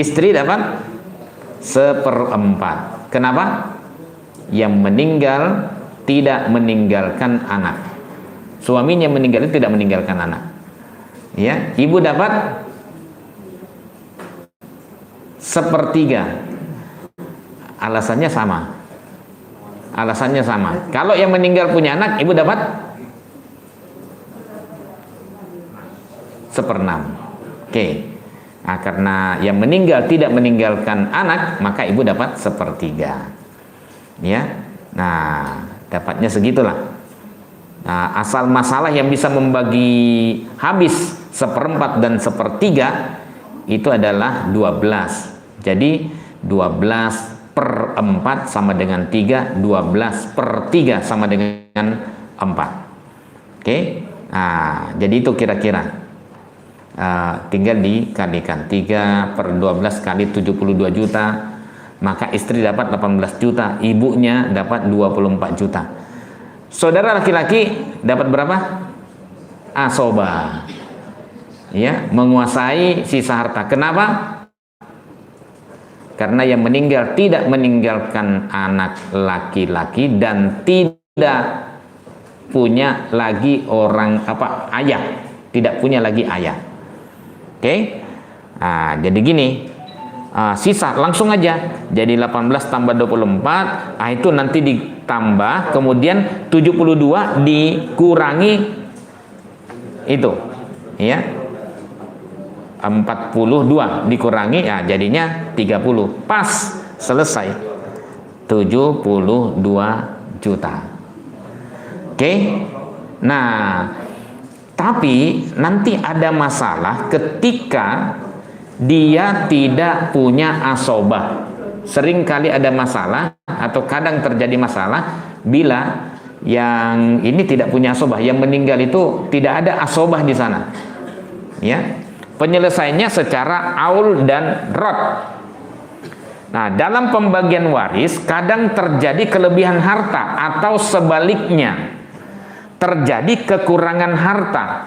Istri dapat 1/4. Kenapa? Yang meninggal tidak meninggalkan anak. Suaminya meninggal tidak meninggalkan anak. Ya, ibu dapat sepertiga. Alasannya sama. Alasannya sama. Kalau yang meninggal punya anak, ibu dapat seperenam. Oke. Nah, karena yang meninggal tidak meninggalkan anak, maka ibu dapat sepertiga. Ya. Nah, dapatnya segitulah. Nah, asal masalah yang bisa membagi habis seperempat dan sepertiga itu adalah 12. Jadi 12/4 sama dengan 3, 12/3 sama dengan 4. Oke. Nah, jadi itu kira-kira. Tinggal dikalikan 3/12 kali 72 juta, maka istri dapat 18 juta, ibunya dapat 24 juta. Saudara laki-laki dapat berapa? Asobah. Ya, menguasai sisa harta. Kenapa? Karena yang meninggal tidak meninggalkan anak laki-laki dan tidak punya lagi ayah, tidak punya lagi ayah. Oke. Nah, jadi gini, sisa langsung aja. Jadi 18 tambah 24, itu nanti ditambah, kemudian 72 dikurangi itu. Ya. 42 dikurangi, ya jadinya 30. Pas, selesai. 72 juta. Oke. Nah, tapi nanti ada masalah ketika dia tidak punya asobah. Sering kali ada masalah atau kadang terjadi masalah bila yang ini tidak punya asobah, yang meninggal itu tidak ada asobah di sana. Ya, penyelesaiannya secara aul dan rod. Nah, dalam pembagian waris kadang terjadi kelebihan harta atau sebaliknya terjadi kekurangan harta.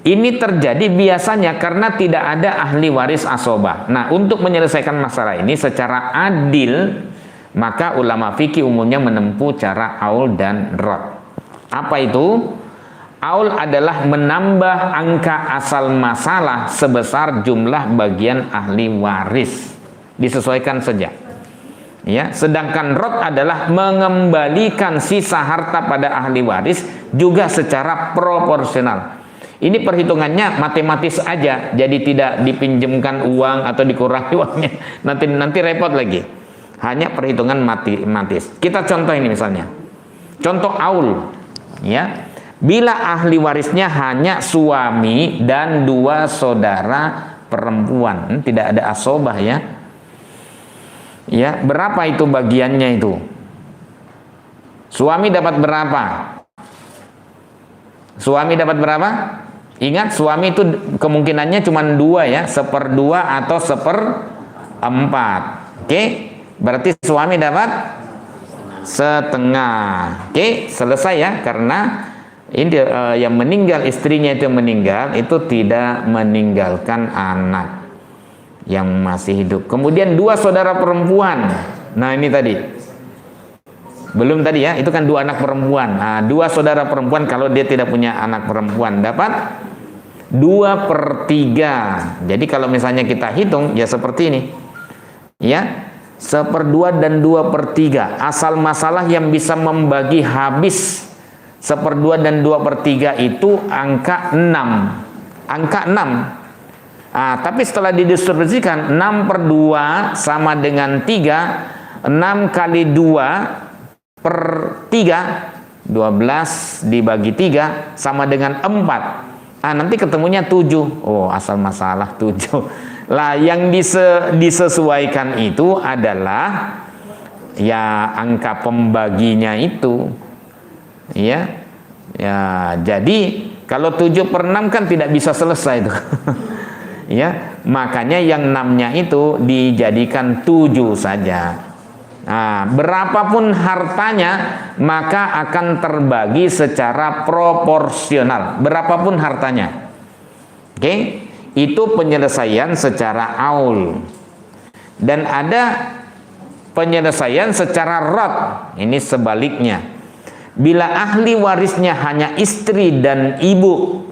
Ini terjadi biasanya karena tidak ada ahli waris asobah. Nah, untuk menyelesaikan masalah ini secara adil, maka ulama fikih umumnya menempuh cara aul dan rod. Apa itu? Aul adalah menambah angka asal masalah sebesar jumlah bagian ahli waris. Disesuaikan saja. Ya, sedangkan rod adalah mengembalikan sisa harta pada ahli waris juga secara proporsional. Ini perhitungannya matematis aja, jadi tidak dipinjamkan uang atau dikurangi uangnya. Nanti repot lagi. Hanya perhitungan matematis. Kita contoh ini misalnya. Contoh aul, ya. Bila ahli warisnya hanya suami dan 2 saudara perempuan, tidak ada asobah ya. Ya, berapa itu bagiannya itu? Suami dapat berapa? Suami dapat berapa? Ingat, suami itu kemungkinannya cuma 2 ya, 1/2 atau 1/4. Oke, berarti suami dapat setengah. Oke, selesai ya, karena ini yang meninggal, istrinya itu meninggal, itu tidak meninggalkan anak yang masih hidup. Kemudian 2 saudara perempuan. Nah, ini tadi. Belum tadi ya, itu kan 2 anak perempuan. Nah, 2 saudara perempuan kalau dia tidak punya anak perempuan dapat 2/3. Jadi kalau misalnya kita hitung ya seperti ini. Ya, 1/2 dan 2/3. Asal masalah yang bisa membagi habis 1/2 dan 2/3 itu angka 6. Angka 6. Tapi setelah didistribusikan 6/2 sama dengan 3, 6 kali 2/3, 12 dibagi 3 sama dengan 4. Nanti ketemunya 7. Oh, asal masalah 7. Lah, yang disesuaikan itu adalah ya angka pembaginya itu. Ya. Ya, jadi kalau 7/6 kan tidak bisa selesai itu. Ya, makanya yang 6-nya itu dijadikan 7 saja. Nah, berapapun hartanya maka akan terbagi secara proporsional. Berapapun hartanya. Oke, itu penyelesaian secara aul. Dan ada penyelesaian secara rod. Ini sebaliknya. Bila ahli warisnya hanya istri dan ibu.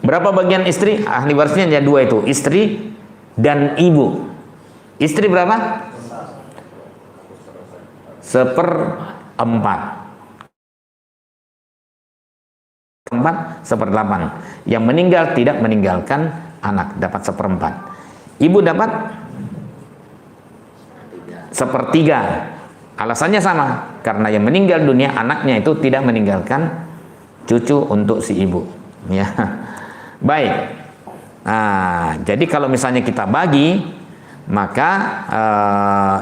Berapa bagian istri? Ahli warisnya hanya 2 itu, istri dan ibu. Istri berapa? Seperempat. Seperdelapan. Yang meninggal tidak meninggalkan anak, dapat seperempat. Ibu dapat sepertiga. Alasannya sama, karena yang meninggal dunia anaknya itu tidak meninggalkan cucu untuk si ibu. Ya, baik. Nah, jadi kalau misalnya kita bagi, maka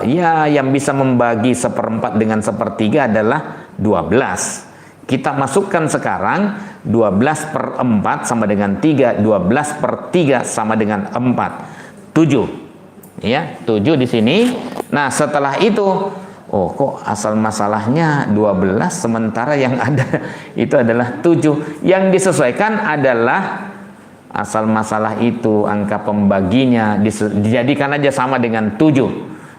ya yang bisa membagi seperempat dengan sepertiga adalah 12. Kita masukkan sekarang 12/4 sama dengan 3, 12/3 sama dengan 4, 7. Ya, 7 di sini. Nah, setelah itu, oh kok asal masalahnya 12 sementara yang ada itu adalah 7. Yang disesuaikan adalah asal masalah itu angka pembaginya dijadikan aja sama dengan 7.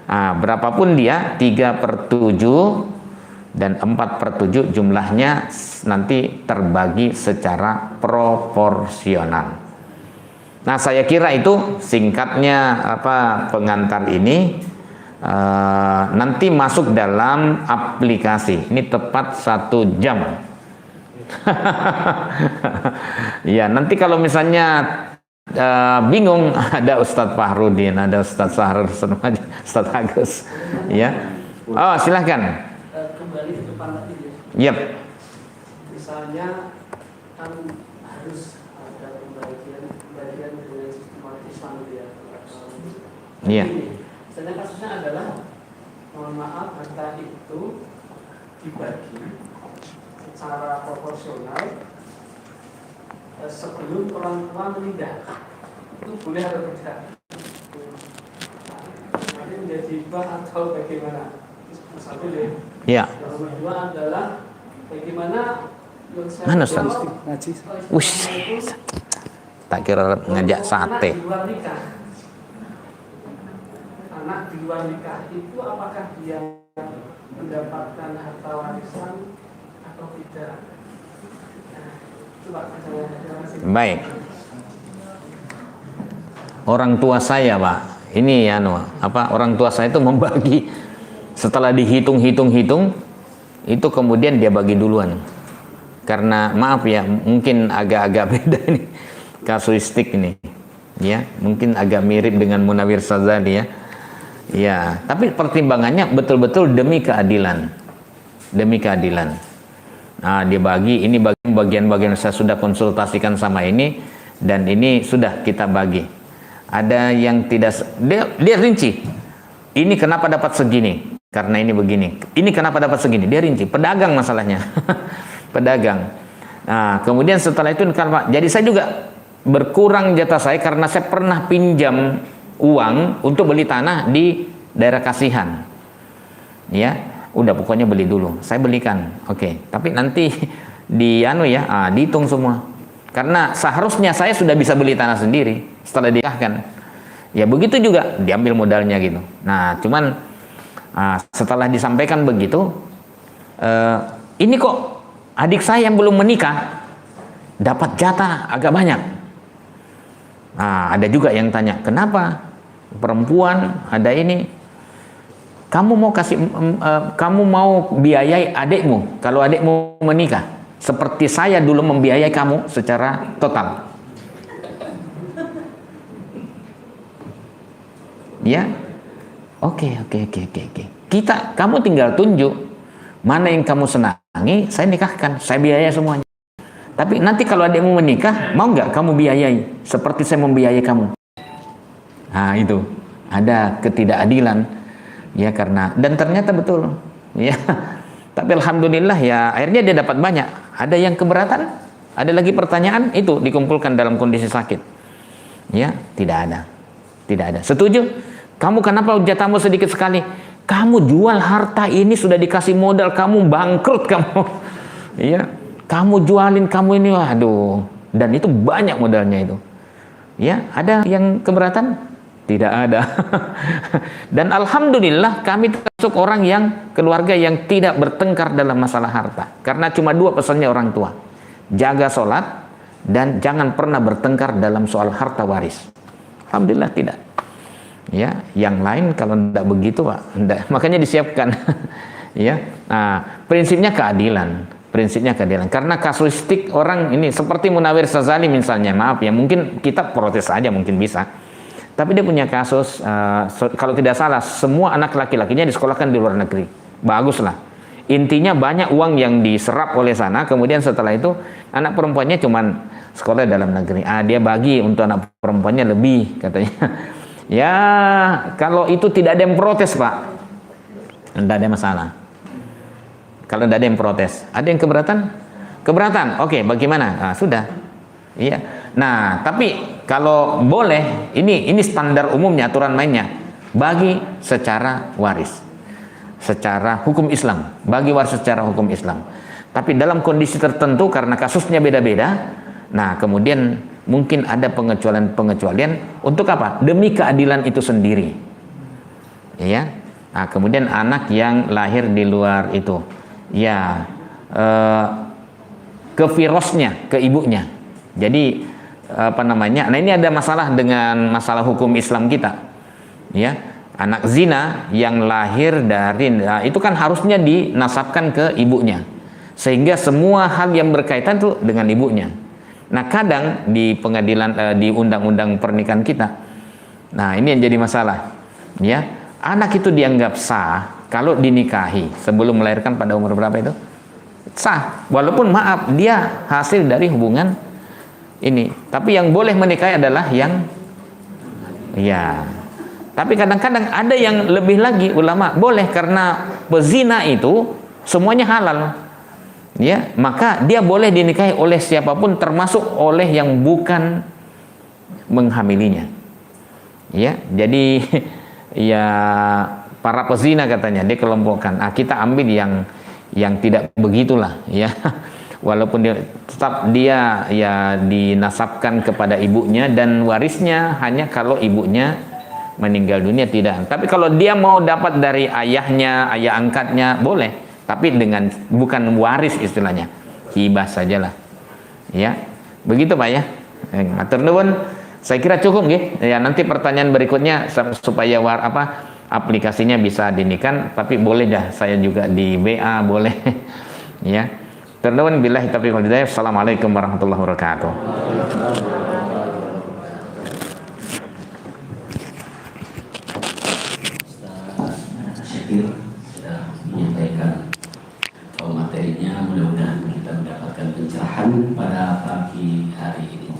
Nah, berapapun dia 3/7 dan 4/7 jumlahnya nanti terbagi secara proporsional. Nah, saya kira itu singkatnya pengantar ini nanti masuk dalam aplikasi. Ini tepat 1 jam. Ya, nanti kalau misalnya bingung, ada Ustadz Fahrudin, ada Ustadz Sahrul, Ustadz Agus. Ya, oh silahkan. Kembali ke depan lagi ya. Yep. Misalnya kan harus ada pembagian dengan sistematis gitu ya. Iya. Misalnya kasusnya adalah, mohon maaf, harta itu dibagi secara proporsional sebelum orang tua meninggal. Itu boleh atau tidak? Nanti menjadi hibah atau bagaimana? Satu deh. Iya. Yang kedua adalah bagaimana Mana Ustaz? Wush, tak kira ngajak sate. Anak di luar nikah. Anak di luar nikah itu apakah dia mendapatkan harta warisan atau tidak? Nah, coba terima kasih. Baik. Orang tua saya, Pak, ini ya orang tua saya itu membagi. Setelah dihitung itu kemudian dia bagi duluan. Karena maaf ya, mungkin agak-agak beda ini kasuistik ini. Ya, mungkin agak mirip dengan Munawir Sazali ya. Ya, tapi pertimbangannya betul-betul demi keadilan. Demi keadilan. Nah, dia bagi, ini bagian-bagian saya sudah konsultasikan sama ini, dan ini sudah kita bagi. Ada yang tidak, dia rinci. Ini kenapa dapat segini? Karena ini begini. Ini kenapa dapat segini? Dia rinci. Pedagang masalahnya. Pedagang. Nah, kemudian setelah itu jadi saya juga berkurang jatah saya karena saya pernah pinjam uang untuk beli tanah di daerah Kasihan. Ya, udah pokoknya beli dulu. Saya belikan. Oke. Tapi nanti dihitung semua. Karena seharusnya saya sudah bisa beli tanah sendiri setelah dinikahkan. Ya begitu juga diambil modalnya gitu. Nah, cuman setelah disampaikan begitu, ini kok adik saya yang belum menikah dapat jatah agak banyak. Nah, ada juga yang tanya, kenapa perempuan ada ini? Kamu mau biayai adikmu kalau adikmu menikah, seperti saya dulu membiayai kamu secara total. Ya, oke. Kamu tinggal tunjuk mana yang kamu senangi, saya nikahkan, saya biayai semuanya. Tapi nanti kalau adikmu menikah, mau nggak kamu biayai seperti saya membiayai kamu? Nah, itu ada ketidakadilan, ya, karena dan ternyata betul, ya. Tapi alhamdulillah ya, akhirnya dia dapat banyak. Ada yang keberatan, ada lagi pertanyaan, itu dikumpulkan dalam kondisi sakit. Ya, tidak ada. Setuju? Kamu kenapa jatahmu sedikit sekali? Kamu jual harta ini sudah dikasih modal, kamu bangkrut kamu. Iya, kamu jualin kamu ini, waduh. Dan itu banyak modalnya itu. Ya, ada yang keberatan? Tidak ada. Dan alhamdulillah kami termasuk orang yang keluarga yang tidak bertengkar dalam masalah harta. Karena cuma 2 pesannya orang tua. Jaga sholat dan jangan pernah bertengkar dalam soal harta waris. Alhamdulillah tidak. Ya, yang lain kalau tidak begitu Pak, enggak. Makanya disiapkan. Ya, nah, prinsipnya keadilan. Karena kasuistik orang ini seperti Munawir Sazali misalnya, maaf ya, mungkin kita protes aja mungkin bisa. Tapi dia punya kasus, kalau tidak salah, semua anak laki-lakinya disekolahkan di luar negeri. Bagus lah. Intinya banyak uang yang diserap oleh sana, kemudian setelah itu anak perempuannya cuman sekolah dalam negeri. Dia bagi untuk anak perempuannya lebih, katanya. Ya, kalau itu tidak ada yang protes Pak, tidak ada masalah. Kalau tidak ada yang protes, ada yang keberatan? Keberatan, oke, bagaimana? Nah, sudah. Iya. Nah, tapi kalau boleh, ini standar umumnya, aturan mainnya, bagi secara waris, secara hukum Islam, bagi waris secara hukum Islam. Tapi dalam kondisi tertentu karena kasusnya beda-beda, nah kemudian mungkin ada pengecualian untuk apa? Demi keadilan itu sendiri. Ya. Nah, kemudian anak yang lahir di luar itu, ya, ke virusnya, ke ibunya. Jadi apa namanya? Nah, ini ada masalah dengan masalah hukum Islam kita. Ya, anak zina yang lahir dari, nah, itu kan harusnya dinasabkan ke ibunya. Sehingga semua hal yang berkaitan itu dengan ibunya. Nah, kadang di pengadilan, di undang-undang pernikahan kita, nah ini yang jadi masalah. Ya, anak itu dianggap sah kalau dinikahi sebelum melahirkan pada umur berapa itu? Sah, walaupun maaf dia hasil dari hubungan ini. Tapi yang boleh menikahi adalah yang, ya. Tapi kadang-kadang ada yang lebih lagi, ulama boleh karena pezina itu semuanya halal. Ya, maka dia boleh dinikahi oleh siapapun termasuk oleh yang bukan menghamilinya. Ya, jadi ya para pezina katanya dia kelompokkan. Kita ambil yang tidak begitulah, ya. Walaupun dia tetap dia ya dinasabkan kepada ibunya dan warisnya hanya kalau ibunya meninggal dunia tidak. Tapi kalau dia mau dapat dari ayahnya, ayah angkatnya boleh, tapi dengan bukan waris istilahnya, hibah sajalah. Ya, begitu Pak ya. Matur nuwun. Saya kira cukup nggih. Ya, nanti pertanyaan berikutnya supaya aplikasinya bisa dinikan, tapi boleh dah saya juga di WA boleh. Ya. Ternuwun billahi taufiq wal hidayah. Assalamualaikum warahmatullahi wabarakatuh. Syakir sudah menyampaikan materinya, mudah-mudahan kita mendapatkan pencerahan pada pagi hari ini.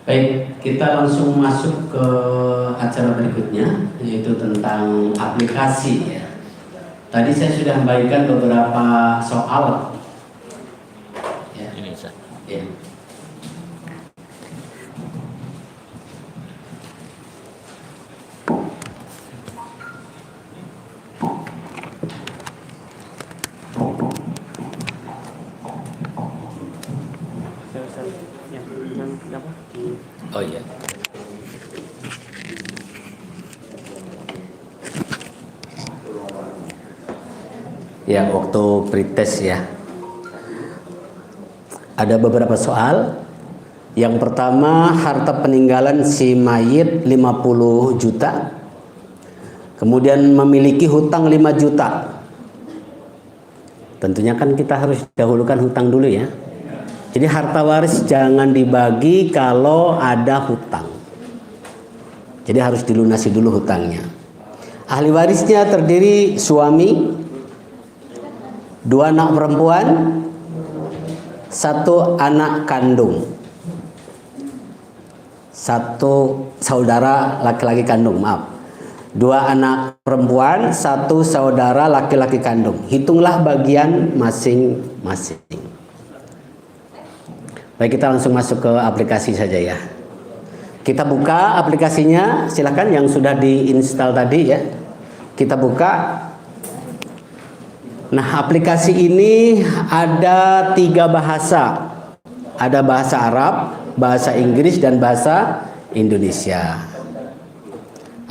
Baik, kita langsung masuk ke acara berikutnya, yaitu tentang aplikasi ya. Tadi saya sudah membagikan beberapa soal. Ya. Ya. Oh iya. Ya, waktu pretest ya. Ada beberapa soal. Yang pertama, harta peninggalan si mayit 50 juta. Kemudian memiliki hutang 5 juta. Tentunya kan kita harus dahulukan hutang dulu ya. Jadi harta waris jangan dibagi kalau ada hutang. Jadi harus dilunasi dulu hutangnya. Ahli warisnya terdiri suami, 2 anak perempuan, 1 anak kandung, 1 saudara laki-laki kandung, maaf. 2 anak perempuan, 1 saudara laki-laki kandung. Hitunglah bagian masing-masing. Baik, kita langsung masuk ke aplikasi saja ya. Kita buka aplikasinya, silakan yang sudah diinstal tadi ya. Kita buka. Nah, aplikasi ini ada 3 bahasa. Ada bahasa Arab, bahasa Inggris, dan bahasa Indonesia.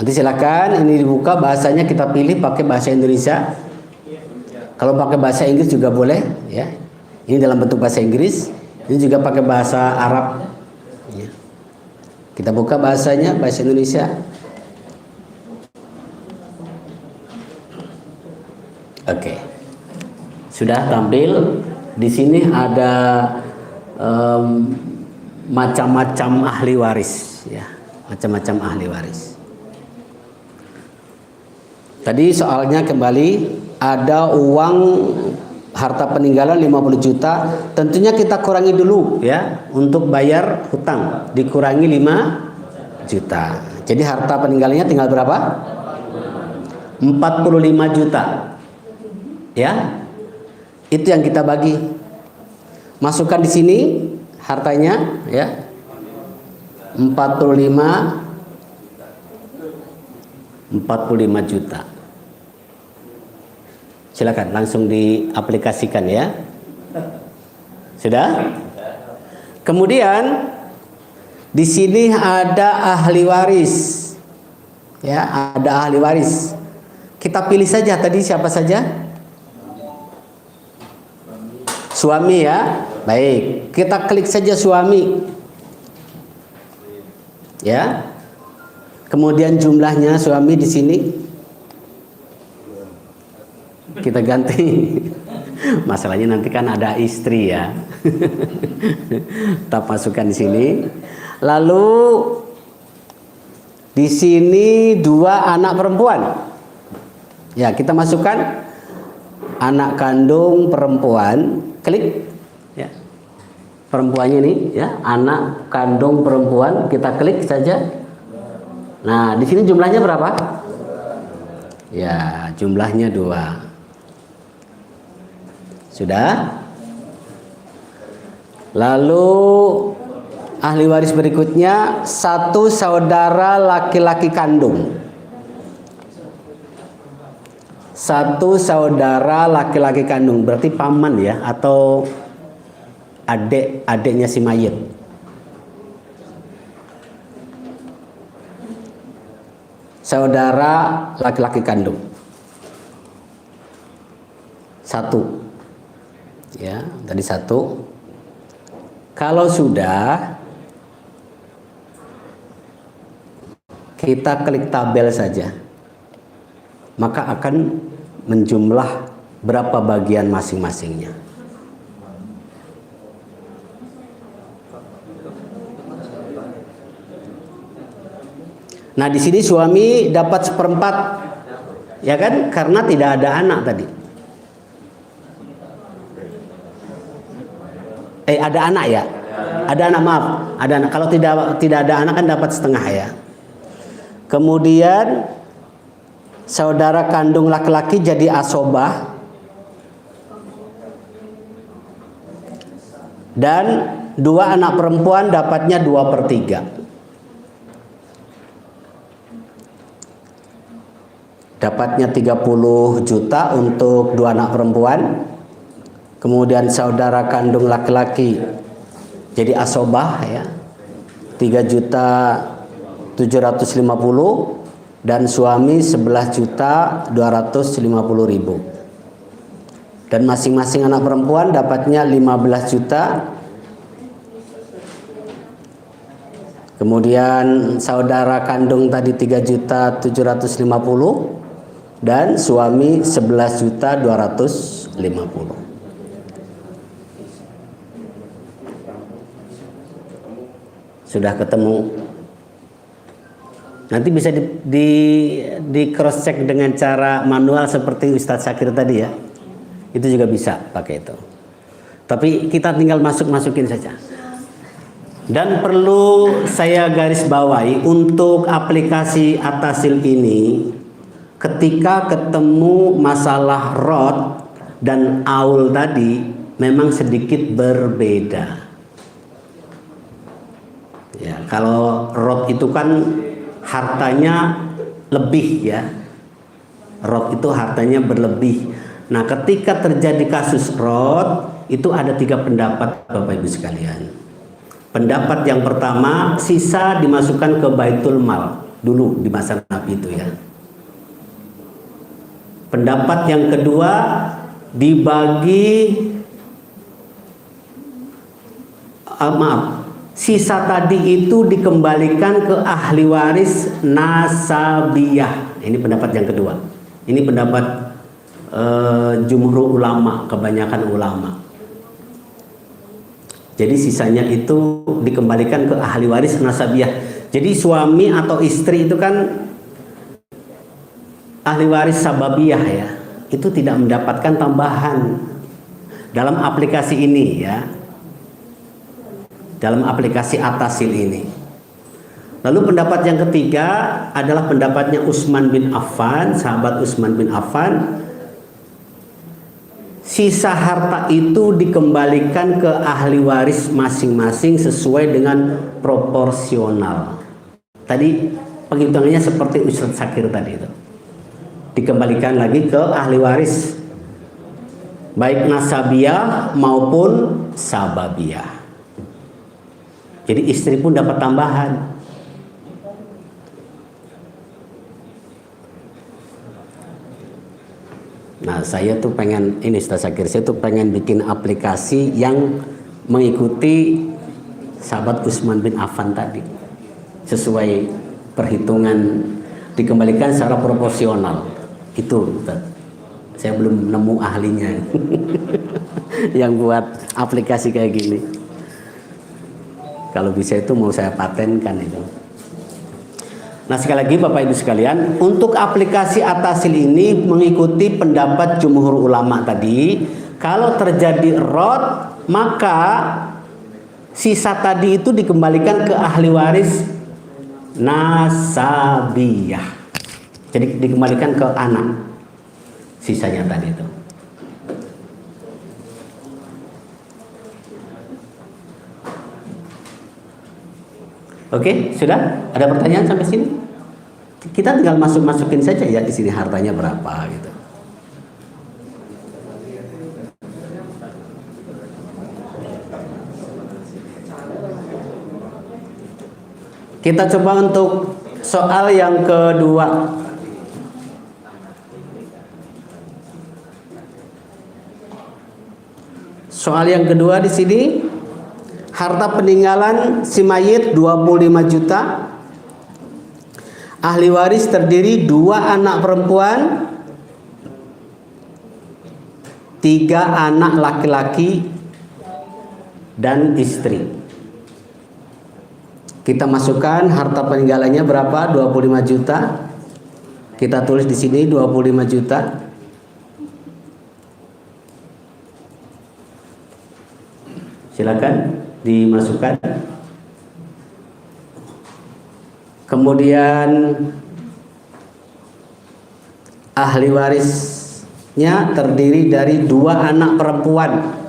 Nanti silakan ini dibuka, bahasanya kita pilih pakai bahasa Indonesia. Kalau pakai bahasa Inggris juga boleh ya. Ini dalam bentuk bahasa Inggris. Ini juga pakai bahasa Arab ya. Kita buka bahasanya, bahasa Indonesia. Oke. Sudah tampil. Di sini ada macam-macam ahli waris, ya. Macam-macam ahli waris. Tadi soalnya kembali, ada uang harta peninggalan 50 juta, tentunya kita kurangi dulu ya untuk bayar hutang, dikurangi 5 juta. Jadi harta peninggalannya tinggal berapa? 45 juta. Ya. Itu yang kita bagi. Masukkan di sini hartanya ya. 45 juta. Silakan langsung diaplikasikan ya. Sudah? Kemudian di sini ada ahli waris. Ya, ada ahli waris. Kita pilih saja tadi siapa saja? Suami ya. Baik, kita klik saja suami. Ya. Kemudian jumlahnya suami di sini kita ganti. Masalahnya nanti kan ada istri ya. Kita masukkan di sini. Lalu di sini 2 anak perempuan. Ya, kita masukkan anak kandung perempuan. Klik ya. Perempuannya ini ya, anak kandung perempuan, kita klik saja. Nah, di sini jumlahnya berapa? Ya, jumlahnya 2. Sudah? Lalu ahli waris berikutnya 1 saudara laki-laki kandung. 1 saudara laki-laki kandung, berarti paman ya, atau adiknya si mayit. Saudara laki-laki kandung 1. Ya, tadi 1. Kalau sudah, kita klik tabel saja, maka akan menjumlah berapa bagian masing-masingnya. Nah, di sini suami dapat 1/4, ya kan? Karena tidak ada anak tadi. Ada anak ya? Ada anak, maaf. Ada anak. Kalau tidak ada anak kan dapat setengah ya. Kemudian saudara kandung laki-laki jadi asobah. Dan 2 anak perempuan dapatnya 2/3. Dapatnya 30 juta untuk 2 anak perempuan. Kemudian saudara kandung laki-laki jadi asobah ya, 3.750.000 dan suami 11.250.000. Dan masing-masing anak perempuan dapatnya 15 juta. Kemudian saudara kandung tadi 3.750.000 dan suami 11.250.000. Sudah ketemu. Nanti bisa di cross check dengan cara manual seperti Ustadz Syakir tadi ya. Itu juga bisa pakai itu. Tapi kita tinggal masukin saja. Dan perlu saya garis bawahi untuk aplikasi Atasil ini, ketika ketemu masalah rod dan aul tadi memang sedikit berbeda. Ya, kalau rod itu kan hartanya lebih ya. Rod itu hartanya berlebih. Nah, ketika terjadi kasus rod, itu ada 3 pendapat Bapak Ibu sekalian. Pendapat yang pertama, sisa dimasukkan ke Baitul Mal dulu di masa Nabi itu ya. Pendapat yang kedua, dibagi sisa tadi itu dikembalikan ke ahli waris nasabiyah. Ini pendapat yang kedua. Ini pendapat jumhur ulama, kebanyakan ulama. Jadi sisanya itu dikembalikan ke ahli waris nasabiyah. Jadi suami atau istri itu kan ahli waris sababiyah ya. Itu tidak mendapatkan tambahan dalam aplikasi ini ya, dalam aplikasi atasil ini. Lalu pendapat yang ketiga adalah pendapatnya Utsman bin Affan, sahabat Utsman bin Affan. Sisa harta itu dikembalikan ke ahli waris masing-masing sesuai dengan proporsional. Tadi penghitungannya seperti Ustadz Syakir tadi itu. Dikembalikan lagi ke ahli waris, baik nasabiyah maupun sababiyah. Jadi istri pun dapat tambahan. Nah, saya tuh pengen ini Ustaz Syakir, saya tuh pengen bikin aplikasi yang mengikuti sahabat Utsman bin Affan tadi, sesuai perhitungan, dikembalikan secara proporsional. Itu Ustaz. Saya belum nemu ahlinya yang buat aplikasi kayak gini. Kalau bisa itu mau saya patenkan itu. Nah, sekali lagi Bapak Ibu sekalian, untuk aplikasi atasil ini mengikuti pendapat jumhur ulama tadi. Kalau terjadi rot, maka sisa tadi itu dikembalikan ke ahli waris nasabiyah. Jadi dikembalikan ke anak sisanya tadi itu. Oke, sudah? Ada pertanyaan sampai sini? Kita tinggal masukin saja ya di sini hartanya berapa gitu. Kita coba untuk soal yang kedua. Soal yang kedua di sini, harta peninggalan si mayit 25 juta. Ahli waris terdiri 2 anak perempuan, 3 anak laki-laki dan istri. Kita masukkan harta peninggalannya berapa? 25 juta. Kita tulis di sini 25 juta. Silakan dimasukkan. Kemudian ahli warisnya terdiri dari 2 anak perempuan.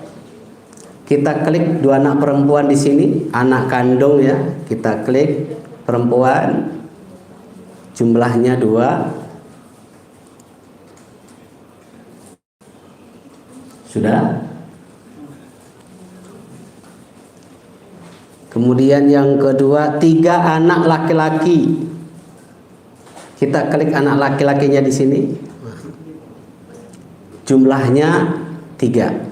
Kita klik 2 anak perempuan di sini, anak kandung ya. Kita klik perempuan, jumlahnya 2. Sudah. Kemudian yang kedua, 3 anak laki-laki. Kita klik anak laki-lakinya di sini. Jumlahnya 3.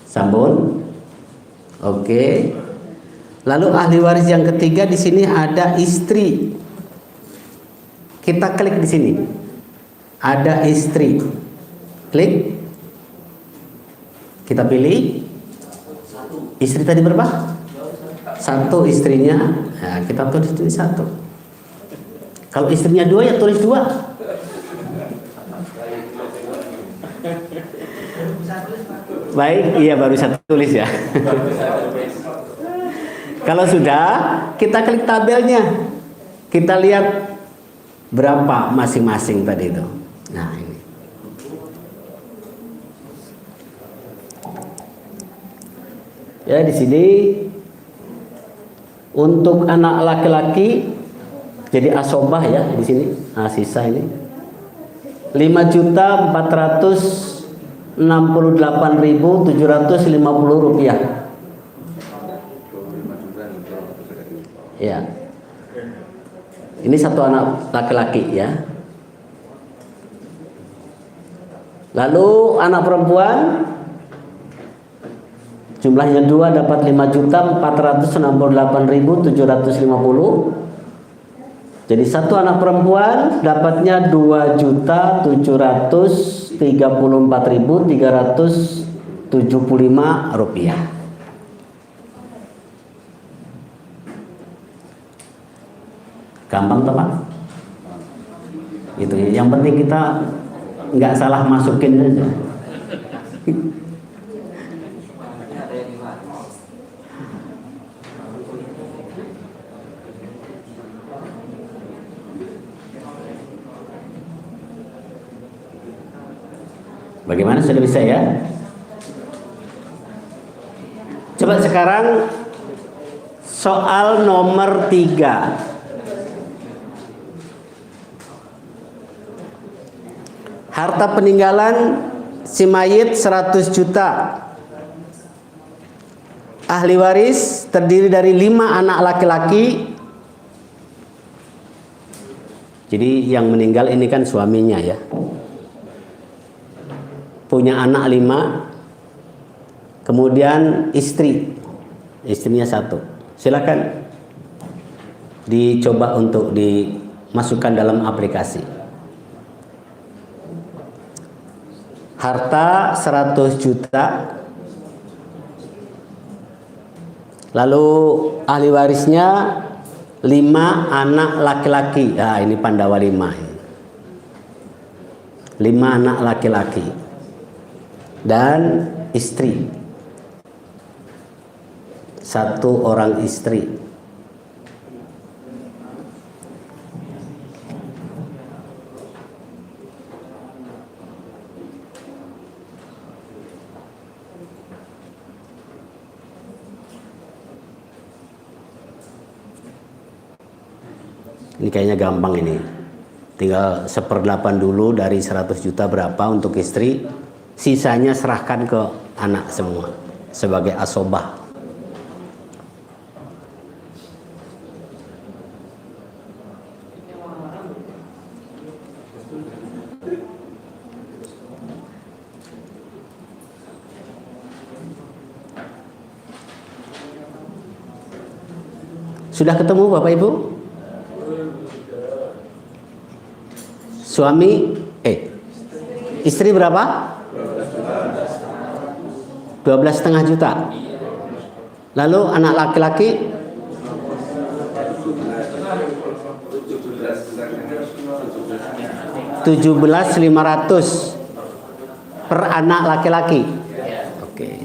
Sambung. Oke. Lalu ahli waris yang ketiga di sini ada istri. Kita klik di sini. Ada istri. Klik. Kita pilih. Istri tadi berapa? 1 istrinya. Nah, kita tulis ini 1. Kalau istrinya 2 ya tulis 2. Baik, iya baru 1 tulis ya. Kalau sudah, kita klik tabelnya. Kita lihat berapa masing-masing tadi itu. Nah, ini. Ya, di sini untuk anak laki-laki jadi asobah ya di sini. Nah, sisa ini 5.468.750 rupiah. Ya. Ini 1 anak laki-laki ya. Lalu anak perempuan Jumlahnya 2 dapat 5.468.750. Jadi satu anak perempuan dapatnya 2.734.375 rupiah. Gampang toh Pak? Itu ya. Yang penting kita nggak salah masukin saja. Bagaimana, sudah bisa ya? Coba sekarang soal nomor 3. Harta peninggalan si mayit 100 juta. Ahli waris terdiri dari 5 anak laki-laki. Jadi yang meninggal ini kan suaminya ya. Punya anak 5. Kemudian istrinya 1. Silakan dicoba untuk dimasukkan dalam aplikasi. Harta 100 juta. Lalu ahli warisnya 5 anak laki-laki. Nah, ini Pandawa 5. 5 anak laki-laki. Dan istri. 1 orang istri. Ini kayaknya gampang ini. Tinggal 1/8 dulu dari 100 juta berapa untuk istri. Sisanya serahkan ke anak semua sebagai asobah. Sudah ketemu Bapak Ibu? Suami, istri berapa? 12,5 juta. Lalu anak laki-laki 17.500 per anak laki-laki. Oke.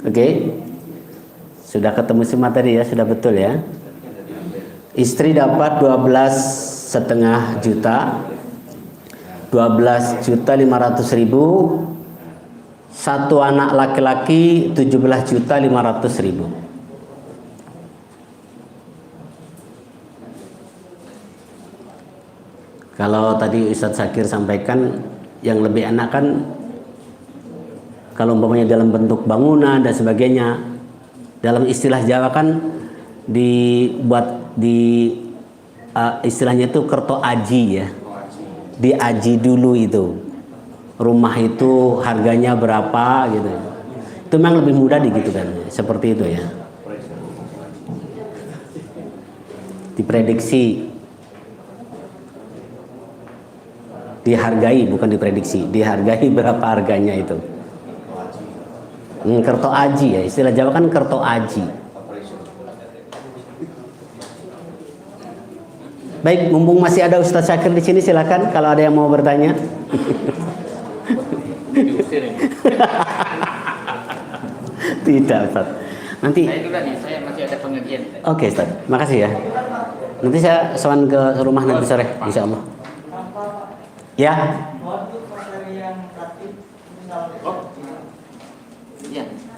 Oke. Sudah ketemu semua tadi ya, sudah betul ya. Istri dapat 12,5 juta. 12.500.000. 1 anak laki-laki 17.500.000. Kalau tadi Ustadz Syakir sampaikan yang lebih enak kan kalau umpamanya dalam bentuk bangunan dan sebagainya, dalam istilah Jawa kan dibuat istilahnya itu kerto aji ya, diaji dulu itu rumah itu harganya berapa gitu. Itu memang lebih mudah digitukan, seperti itu ya. Diprediksi, dihargai bukan diprediksi, dihargai berapa harganya itu. Kerto aji ya, istilah Jawa kan kerto aji. Baik, mumpung masih ada Ustadz Syakir di sini, silakan kalau ada yang mau bertanya. Tidak, Ustadz. Nanti. Saya dulu nih, saya masih ada pengajian. Oke, Ustadz. Makasih ya. Nanti saya sowan ke rumah nanti sore, insya Allah. Ya.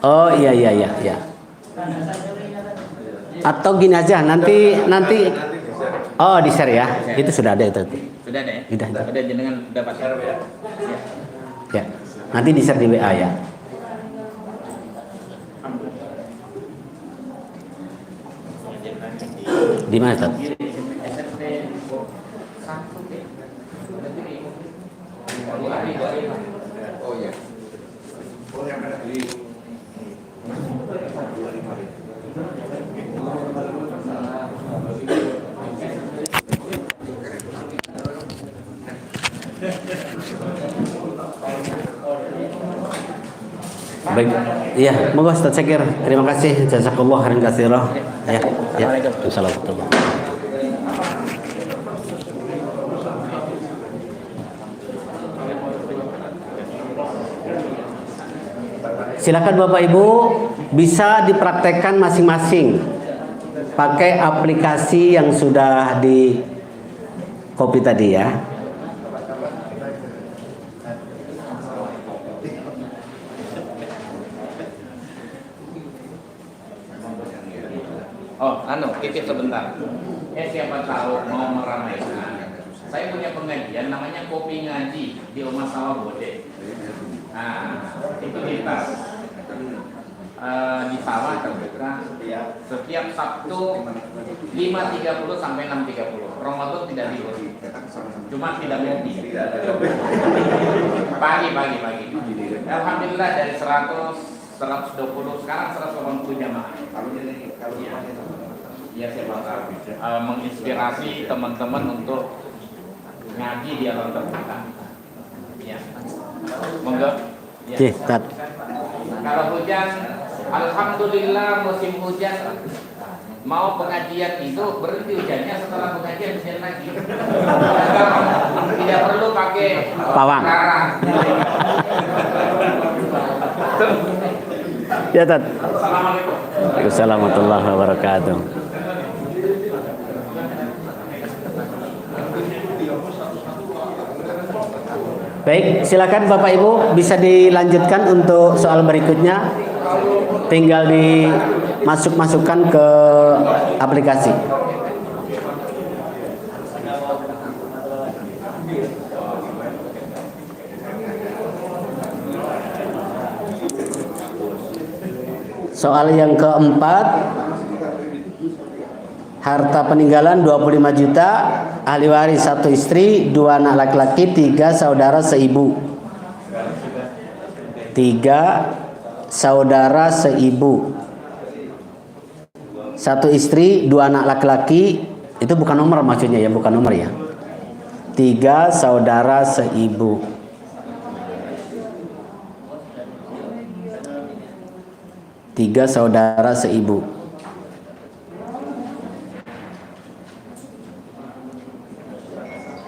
Oh iya. Atau gini aja, nanti. Oh di share ya, itu sudah ada itu. Sudah ada ya? Sudah. Jenengan dapat share ya? Ya, nanti di share di WA ya. Di mana Ustaz? Baik, iya, monggo Ustaz Syakir. Terima kasih. Jazakallah khairan katsira. Ya. Assalamualaikum. Silakan Bapak Ibu, bisa dipraktekkan masing-masing pakai aplikasi yang sudah di copy tadi ya. Titip sebentar. Siapa tahu mau meramaikan. Saya punya pengajian namanya Kopi Ngaji di Rumah Sawah Bode. Nah, itu lintas di sawah terbuka setiap Sabtu 5.30 sampai 6.30. Ramadan tidak libur. Cuma tidak ngopi. Pagi. Alhamdulillah dari 120 sekarang 180 jamaah. Ya saya bakal menginspirasi teman-teman untuk ngaji di alam terbuka. Ya. Monggo. Ya. Kalau hujan, alhamdulillah musim hujan. Mau pengajian itu berhenti hujannya setelah pengajian hujan lagi. Tidak perlu pakai pawang. Ya Tat. Assalamualaikum. Waalaikumsalam warahmatullahi wabarakatuh. Baik, silakan Bapak Ibu bisa dilanjutkan untuk soal berikutnya. Tinggal dimasukkan ke aplikasi. Soal yang keempat, harta peninggalan 25 juta, ahli waris 1 istri, 2 anak laki-laki, 3 saudara seibu. 3 saudara seibu. 1 istri, 2 anak laki-laki, itu bukan nomor maksudnya ya, bukan nomor ya. 3 saudara seibu. Tiga saudara seibu.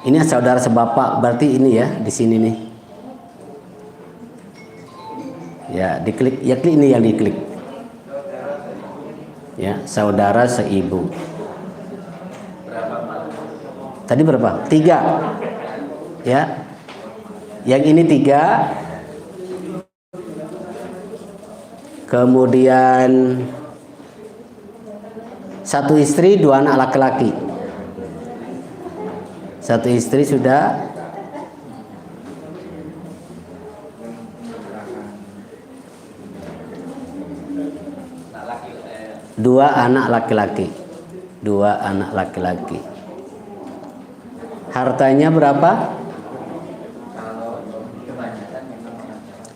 Ini saudara sebapak, berarti ini ya di sini nih. Ya, diklik, ya klik ini yang diklik. Ya, saudara seibu. Tadi berapa? 3. Ya. Yang ini 3. Kemudian 1 istri, 2 anak laki-laki. 1 istri sudah. 2 anak laki-laki. 2 anak laki-laki. Hartanya berapa?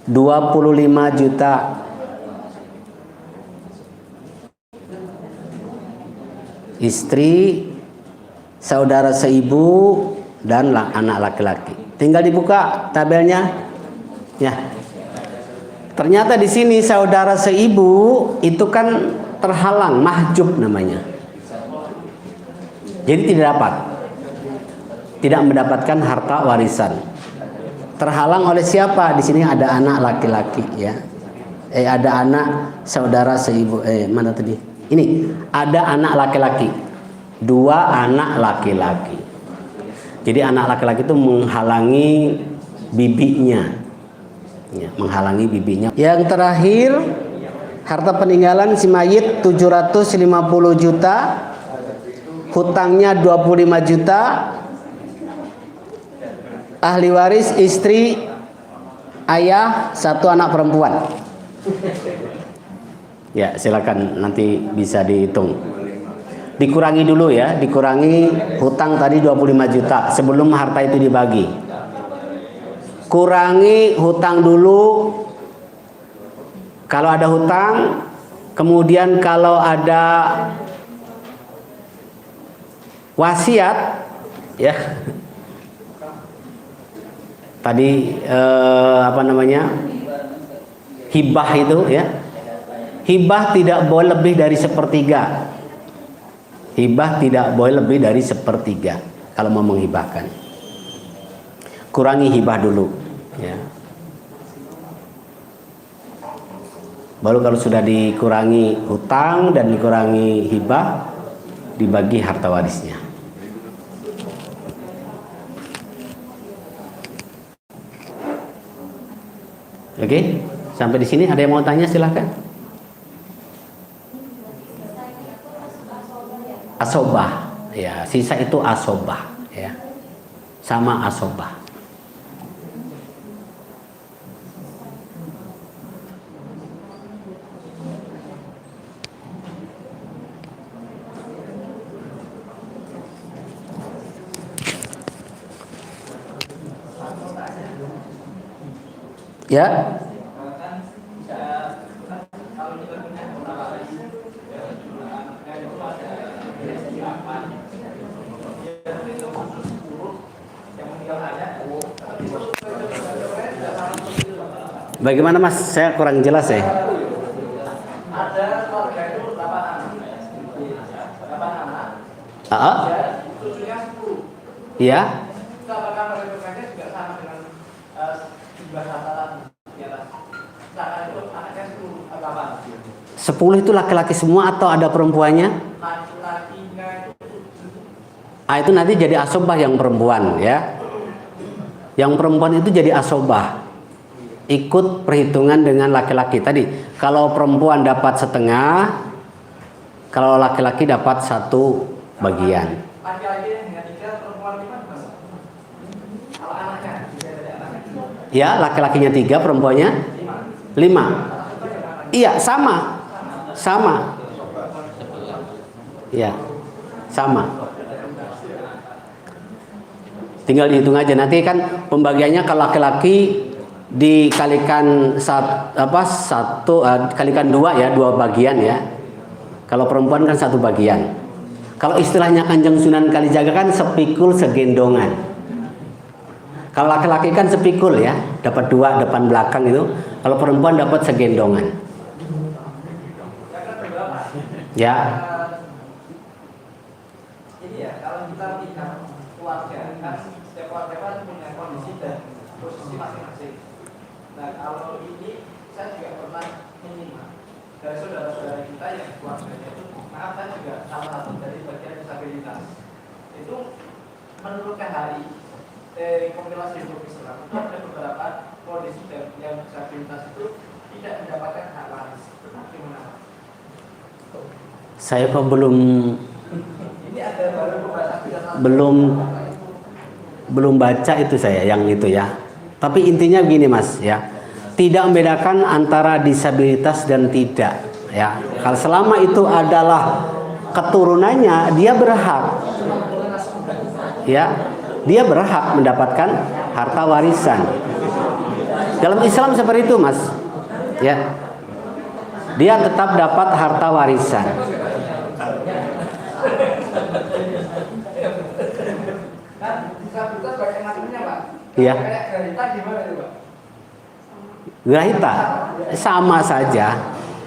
25 juta. Istri, saudara seibu, dan anak laki-laki. Tinggal dibuka tabelnya. Ya. Ternyata di sini saudara seibu itu kan terhalang, mahjub namanya. Jadi tidak dapat. Tidak mendapatkan harta warisan. Terhalang oleh siapa? Di sini ada anak laki-laki ya. Ada anak saudara seibu. Mana tadi? Ini ada anak laki-laki. 2 anak laki-laki. Jadi anak laki-laki itu menghalangi bibinya, ya, menghalangi bibinya. Yang terakhir, harta peninggalan si mayit 750 juta, hutangnya 25 juta, ahli waris istri, ayah, 1 anak perempuan. Ya, silakan nanti bisa dihitung. Dikurangi dulu ya, dikurangi hutang tadi 25 juta sebelum harta itu dibagi. Kurangi hutang dulu. Kalau ada hutang, kemudian kalau ada wasiat, ya. Tadi hibah itu ya. Hibah tidak boleh lebih dari 1/3. Hibah tidak boleh lebih dari 1/3 kalau mau menghibahkan. Kurangi hibah dulu, ya. Baru kalau sudah dikurangi hutang dan dikurangi hibah, dibagi harta warisnya. Oke, sampai di sini ada yang mau tanya silahkan. Asobah, ya, sisa itu asobah, ya, sama asobah. Ya. Bagaimana Mas? Saya kurang jelas ya. Ada keluarga itu 8 anak. Cucunya 10. Iya. Apakah mereka juga sama dengan jumlah hafalan di atas? Misalkan itu anaknya 10 atau 8? 10 itu laki-laki semua atau ada perempuannya? Laki-lakinya Itu nanti jadi asobah yang perempuan, ya. Yang perempuan itu jadi asobah. Ikut perhitungan dengan laki-laki tadi. Kalau perempuan dapat setengah, kalau laki-laki dapat 1 bagian. laki-laki dengan 3, perempuan 5 gimana? Kalau anaknya, Ya, laki-lakinya 3, perempuannya 5. Iya, sama. Ya, sama. Tinggal dihitung aja. Nanti kan pembagiannya kalau laki-laki dikalikan kalikan 2 ya, 2 bagian ya. Kalau perempuan kan 1 bagian. Kalau istilahnya Kanjeng Sunan Kalijaga kan sepikul segendongan. Kalau laki-laki kan sepikul ya, dapat 2 depan belakang itu. Kalau perempuan dapat segendongan. Ya. ini ya, kalau kita lihat keluarga kan setiap keluarga kan punya kondisi dan posisi masing-masing. Nah, kalau ini saya juga pernah menyimak dari saudara-saudara kita yang keluarganya itu, maaf saya juga salah satu dari bagian disabilitas. Itu menurut KHRI kompilasi hidup Islam itu ada beberapa kondisi yang disabilitas itu tidak mendapatkan hak waris. Gimana? Saya kok belum Ini ada baru beberapa belum baca itu saya yang itu ya. Tapi intinya begini Mas ya. Tidak membedakan antara disabilitas dan tidak ya. Kalau selama itu adalah keturunannya, dia berhak. Ya. Dia berhak mendapatkan harta warisan. Dalam Islam seperti itu, Mas. Ya. Dia tetap dapat harta warisan. disabilitas banyak macamnya, Pak. Iya. Kayak Grahita gimana itu, Pak? Grahita sama saja,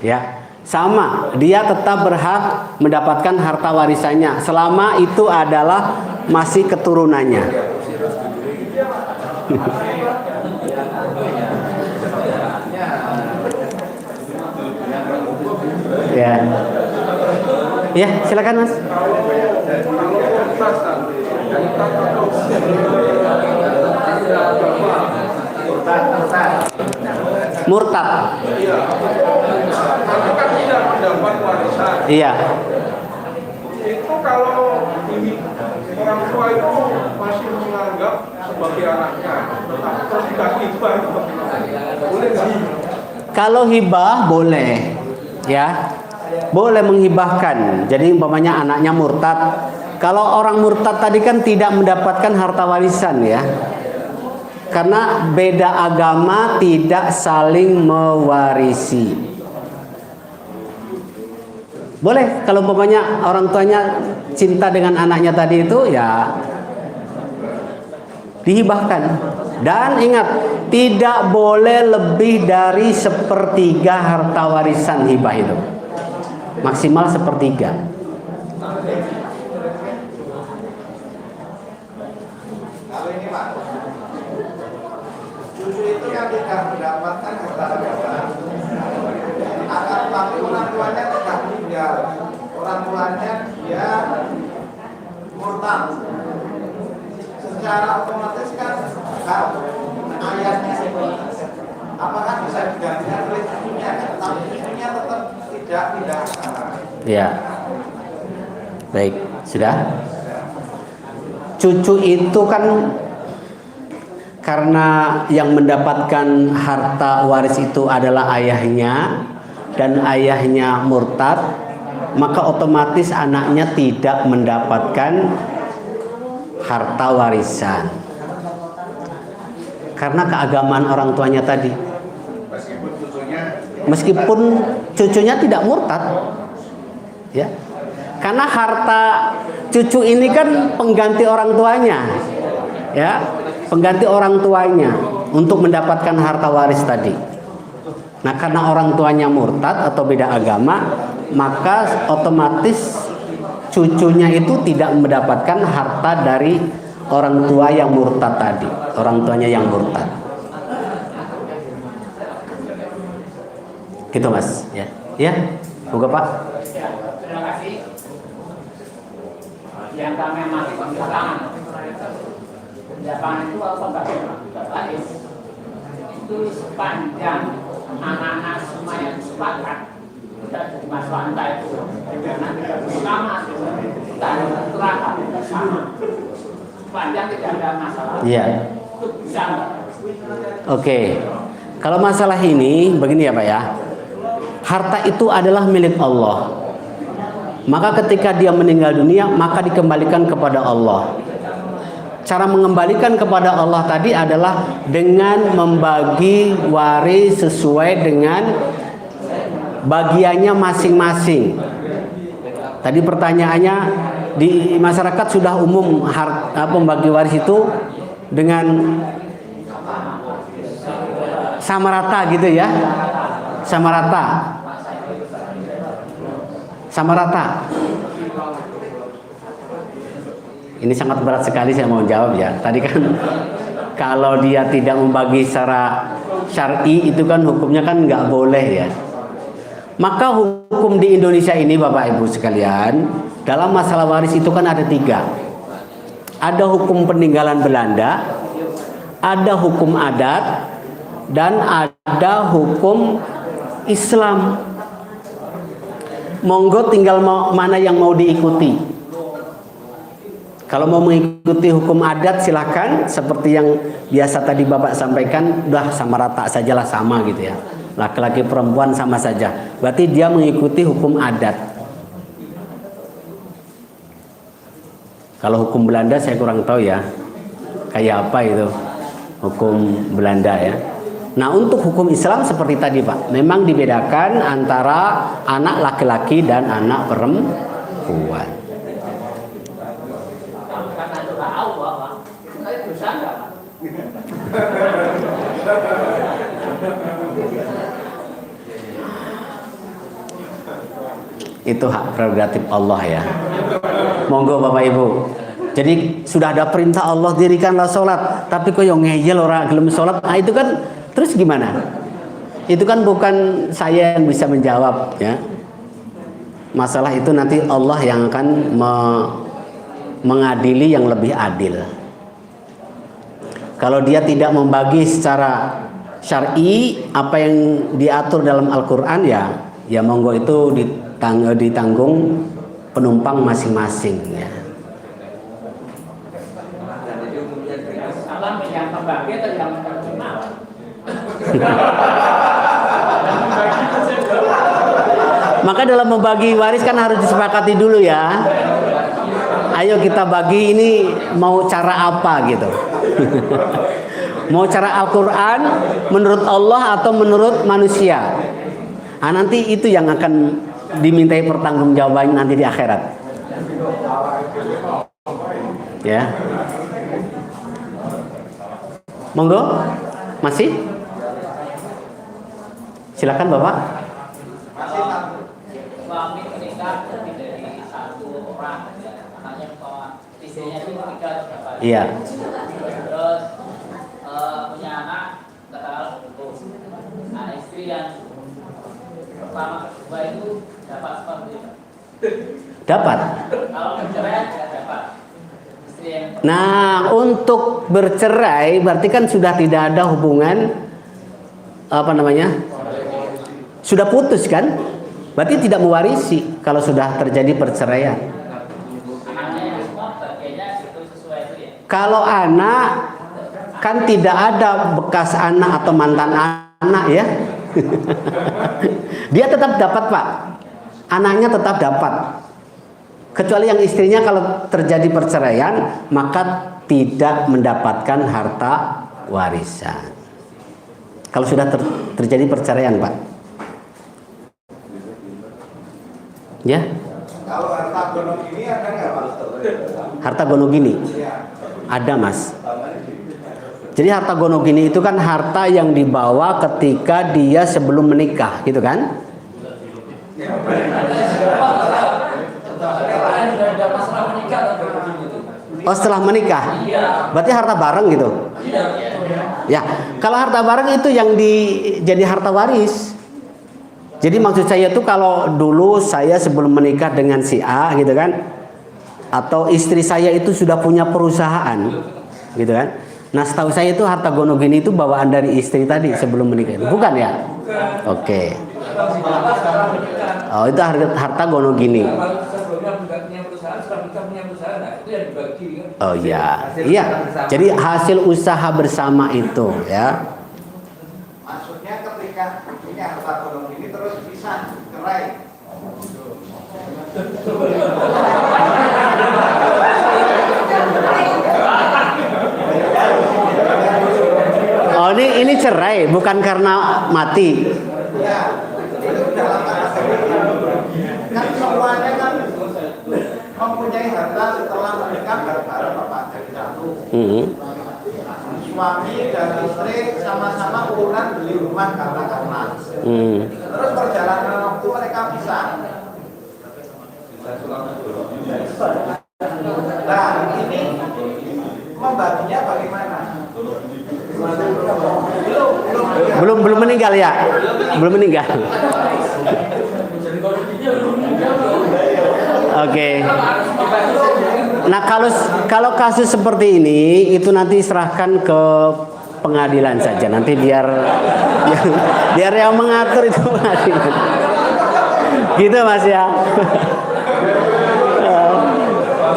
ya. Sama, dia tetap berhak mendapatkan harta warisannya selama itu adalah masih keturunannya. Ya. Ya, silakan Mas. Murtad. Kan tidak mendapat warisan. Iya. Itu kalau orang tua itu masih menganggap sebagai anaknya, terus dikasih hibah itu boleh nggak? Kalau hibah boleh, ya, boleh menghibahkan. Jadi umpamanya anaknya murtad. Kalau orang murtad tadi kan tidak mendapatkan harta warisan, ya, karena beda agama tidak saling mewarisi. Boleh kalau umpamanya orang tuanya cinta dengan anaknya tadi itu, ya dihibahkan. Dan ingat, tidak boleh lebih dari 1/3 harta warisan hibah itu. Maksimal 1/3. Kalau ini Pak, cucu itu kan tidak mendapatkan harta warisan. Akan tapi orang tuanya tidak meninggal. Orang tuanya dia murtad. Secara otomatis kan ayahnya ini apakah bisa digantikan oleh cucunya? Tapi cucunya tetap tidak. Ya. Baik, sudah. Cucu itu kan karena yang mendapatkan harta waris itu adalah ayahnya dan ayahnya murtad, maka otomatis anaknya tidak mendapatkan harta warisan karena keagamaan orang tuanya tadi. Meskipun cucunya tidak murtad, ya, karena harta cucu ini kan pengganti orang tuanya, ya, pengganti orang tuanya untuk mendapatkan harta waris tadi. Nah, karena orang tuanya murtad atau beda agama, maka otomatis cucunya itu tidak mendapatkan harta dari orang tua yang murtad tadi, orang tuanya yang murtad. Gitu Mas, ya. Ya, moga Pak. Terima kasih. Yang kami masih penjagaan. Penjagaan itu apa Bapak? Itu sepanjang anak-anak semua yang sepakat kita jadi Mas Wanta itu karena tidak bersama dan terakhir bersama sepanjang tidak ada masalah. Iya. Itu bisa. Oke. Kalau masalah ini begini ya Pak ya. Harta itu adalah milik Allah. Maka ketika dia meninggal dunia, maka dikembalikan kepada Allah. Cara mengembalikan kepada Allah tadi adalah dengan membagi waris sesuai dengan bagiannya masing-masing. Tadi pertanyaannya, di masyarakat sudah umum pembagi waris itu dengan sama rata gitu ya, sama rata. Ini sangat berat sekali saya mau jawab ya. Tadi kan kalau dia tidak membagi secara syar'i itu kan hukumnya kan nggak boleh ya. Maka hukum di Indonesia ini Bapak Ibu sekalian, dalam masalah waris itu kan ada 3. Ada hukum peninggalan Belanda, ada hukum adat, dan ada hukum Islam. Monggo tinggal mana yang mau diikuti. Kalau mau mengikuti hukum adat silahkan, seperti yang biasa tadi Bapak sampaikan, udah sama rata sajalah, sama gitu ya. Laki-laki perempuan sama saja. Berarti dia mengikuti hukum adat. Kalau hukum Belanda saya kurang tahu ya, kayak apa itu hukum Belanda ya. Nah, untuk hukum Islam seperti tadi Pak, memang dibedakan antara anak laki-laki dan anak perempuan. Karena sudah Allah, Pak. Itu dosa enggak, Pak? Itu hak prerogatif Allah ya. Monggo Bapak Ibu. Jadi sudah ada perintah Allah dirikanlah sholat, tapi kok yang ngeyel orang gelem sholat, nah itu kan terus gimana? Itu kan bukan saya yang bisa menjawab ya. masalah itu nanti Allah yang akan mengadili yang lebih adil. Kalau dia tidak membagi secara syar'i apa yang diatur dalam Al-Qur'an, ya monggo itu ditanggung penumpang masing-masing ya. Salam yang membagi atau yang menerima? Maka dalam membagi waris kan harus disepakati dulu ya. Ayo kita bagi, ini mau cara apa gitu. Mau cara Al-Quran menurut Allah atau menurut manusia. Nah, nanti itu yang akan dimintai pertanggungjawaban nanti di akhirat. Ya. Monggo. Masih? Silakan Bapak. Suami menikah lebih dari satu orang, anaknya bahwa istrinya itu menikah berapa? Iya. Terus punya anak katakanlah 10. Nah, istri yang pertama kedua itu dapat seperti itu. Dapat. Kalau bercerai tidak dapat. Istri yang Nah, untuk bercerai berarti kan sudah tidak ada hubungan sudah putus kan? Berarti tidak mewarisi kalau sudah terjadi perceraian. anaknya semua bagiannya itu sesuai itu ya. Kalau anak kan tidak ada bekas anak atau mantan anak ya. Dia tetap dapat, Pak. Anaknya tetap dapat. Kecuali yang istrinya kalau terjadi perceraian maka tidak mendapatkan harta warisan. Kalau sudah terjadi perceraian, Pak. Ya. Kalau harta gonok ini ada nggak Pak? Harta gonogini? Ada, Mas. Jadi harta gonogini itu kan harta yang dibawa ketika dia sebelum menikah, gitu kan? Oh, setelah menikah? Berarti harta bareng gitu? Ya, kalau harta bareng itu yang jadi harta waris. Jadi maksud saya tuh kalau dulu saya sebelum menikah dengan si A gitu kan, atau istri saya itu sudah punya perusahaan gitu kan. Nah, setahu saya itu harta gonogini itu bawaan dari istri tadi sebelum menikah. Bukan ya? Oke. Oh, itu harta gonogini. Oh iya. Iya. Jadi hasil usaha bersama itu ya. Maksudnya ketika ini harta gonok ini terus bisa cerai. Oh, ini cerai bukan karena mati. Ya, itu dalam kan semuanya kan mempunyai harta setelah menikah bareng-bareng Bapak jadi satu. Suami dan istri sama-sama urunan beli rumah katakanlah. Terus perjalanan waktu mereka pisah. Nah, ini membaginya bagaimana? Belum meninggal ya? Belum meninggal. Oke. Nah, kalau kasus seperti ini itu nanti serahkan ke pengadilan saja. Nanti biar yang mengatur itu pengadilan. Gitu Mas ya.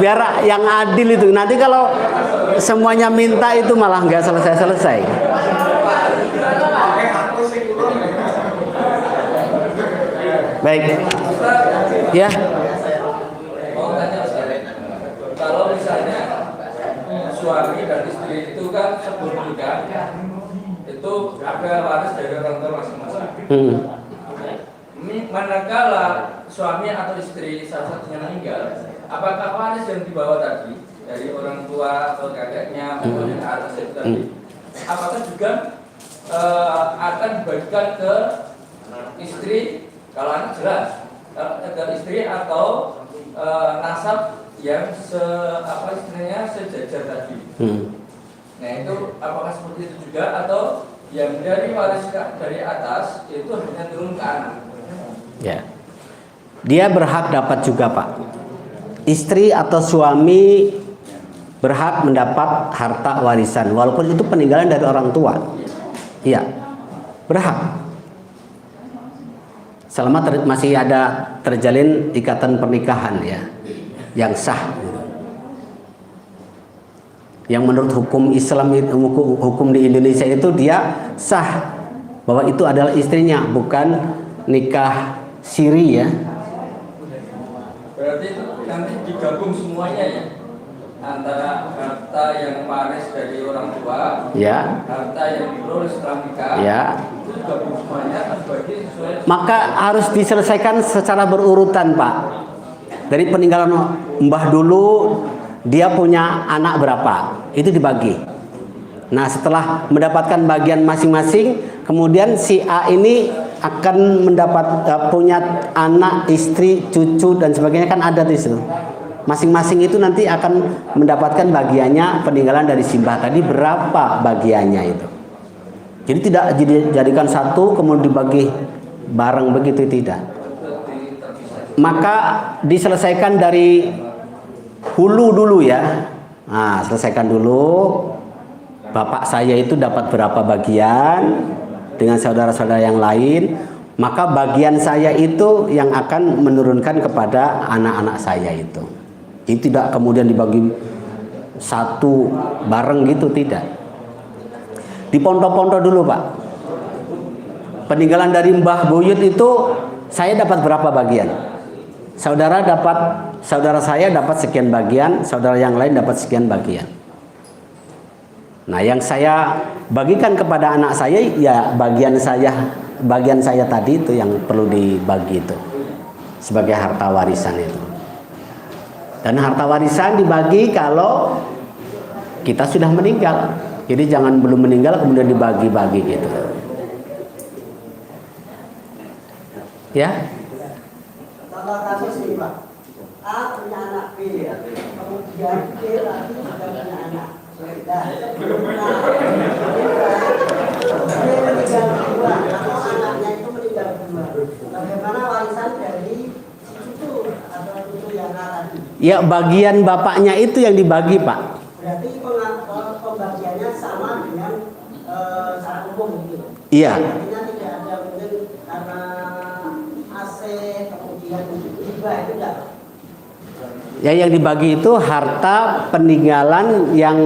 Biar yang adil itu. Nanti kalau semuanya minta itu malah nggak selesai-selesai. Baik. Ya. Kalau misalnya suami dan istri itu kan sebelum menikah itu ada waris dari orang tua masing-masing. Manakala suami atau istri salah satunya meninggal, apakah waris yang dibawa tadi dari orang tua atau kakeknya maupun yang atas itu tadi, apakah juga akan dibagikan ke istri? Kalau anak jelas, ke istri atau nasab yang sejajar tadi. Nah itu apakah seperti itu juga atau yang dari waris dari atas itu hanya turun ke anak? Ya. dia berhak dapat juga, Pak. Istri atau suami berhak mendapat harta warisan walaupun itu peninggalan dari orang tua. Iya, berhak. Selama masih ada terjalin ikatan pernikahan ya, yang sah. Yang menurut hukum Islam, hukum di Indonesia itu dia sah bahwa itu adalah istrinya, bukan nikah siri ya. Berarti nanti digabung semuanya ya, antara harta yang waris dari orang tua, ya, harta yang diperoleh setelah nikah, ya, itu digabung semuanya bagi sesuai. Maka harus diselesaikan secara berurutan, Pak. Dari peninggalan mbah dulu, dia punya anak berapa, itu dibagi. Nah, setelah mendapatkan bagian masing-masing, kemudian si A ini akan mendapat punya anak, istri, cucu dan sebagainya, kan ada di situ. Masing-masing itu nanti akan mendapatkan bagiannya peninggalan dari simbah tadi, berapa bagiannya itu. Jadi tidak dijadikan satu kemudian dibagi bareng begitu, tidak. Maka diselesaikan dari hulu dulu ya. Nah, selesaikan dulu. Bapak saya itu dapat berapa bagian dengan saudara-saudara yang lain, maka bagian saya itu yang akan menurunkan kepada anak-anak saya itu. Itu tidak kemudian dibagi satu bareng gitu, tidak. Diponto-ponto dulu, Pak. Peninggalan dari Mbah Buyut itu saya dapat berapa bagian? Saudara saya dapat sekian bagian, saudara yang lain dapat sekian bagian. Nah, yang saya bagikan kepada anak saya ya bagian saya tadi itu yang perlu dibagi itu sebagai harta warisan itu. Dan harta warisan dibagi kalau kita sudah meninggal. Jadi jangan belum meninggal kemudian dibagi-bagi gitu. Ya. Contoh kasus ini, Pak. A punya anak B, kemudian B lagi juga punya anak. Nah, B meninggal dua atau anaknya itu meninggal dua. Bagaimana warisan dari cucu atau cucu yang A tadi? Ya, bagian bapaknya itu yang dibagi, Pak. Berarti pembagiannya sama dengan secara umum gitu. Iya. Artinya tidak ada mungkin karena AC kemudian hibah itu enggak. Ya, yang dibagi itu harta peninggalan yang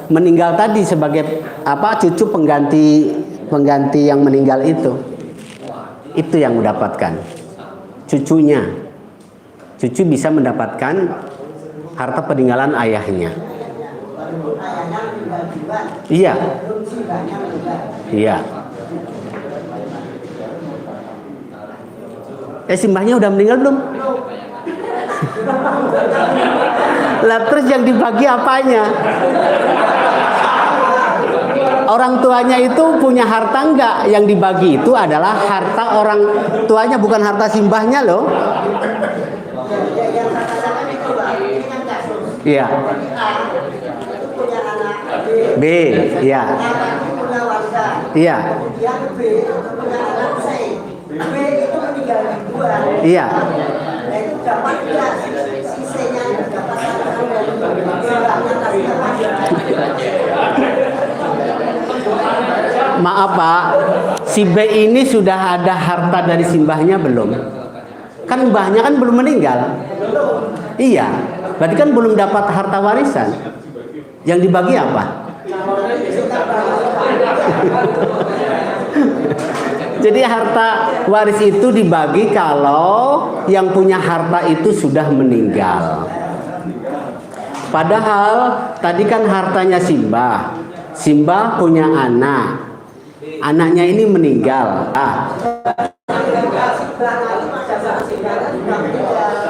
meninggal tadi sebagai apa, cucu pengganti yang meninggal itu yang mendapatkan cucunya. Cucu bisa mendapatkan harta peninggalan ayahnya. Ayahnya meninggal duluan. Iya. Belum simbahnya meninggal. Iya. Simbahnya udah meninggal belum? Lah terus yang dibagi apanya? Orang tuanya itu punya harta enggak? Yang dibagi itu adalah harta orang tuanya, bukan harta simbahnya loh. Iya. B, iya. Iya. Iya. Maaf Pak, si B ini sudah ada harta dari simbahnya belum? Kan mbahnya kan belum meninggal. Iya, berarti kan belum dapat harta warisan. Yang dibagi apa? Jadi harta waris itu dibagi kalau yang punya harta itu sudah meninggal. Padahal tadi kan hartanya Simbah. Simbah punya anak. Anaknya ini meninggal.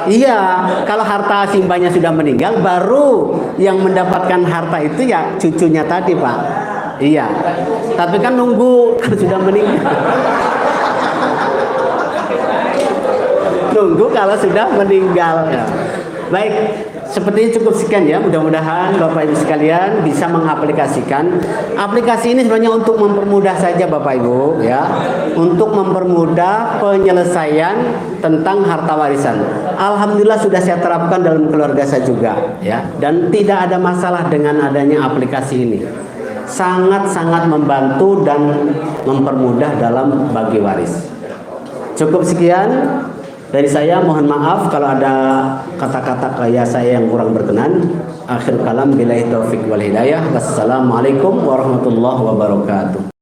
Iya, kalau harta Simbahnya sudah meninggal, baru yang mendapatkan harta itu ya cucunya tadi, Pak. Iya. Tapi kan nunggu sudah meninggal. Nunggu kalau sudah meninggal. Baik, sepertinya cukup sekian ya. Mudah-mudahan Bapak Ibu sekalian bisa mengaplikasikan. Aplikasi ini sebenarnya untuk mempermudah saja Bapak Ibu ya, untuk mempermudah penyelesaian tentang harta warisan. Alhamdulillah sudah saya terapkan dalam keluarga saya juga ya, dan tidak ada masalah dengan adanya aplikasi ini. Sangat-sangat membantu dan mempermudah dalam bagi waris. Cukup sekian dari saya, mohon maaf kalau ada kata-kata kaya saya yang kurang berkenan. Akhir kalam billahi taufik wal hidayah. Wassalamualaikum warahmatullahi wabarakatuh.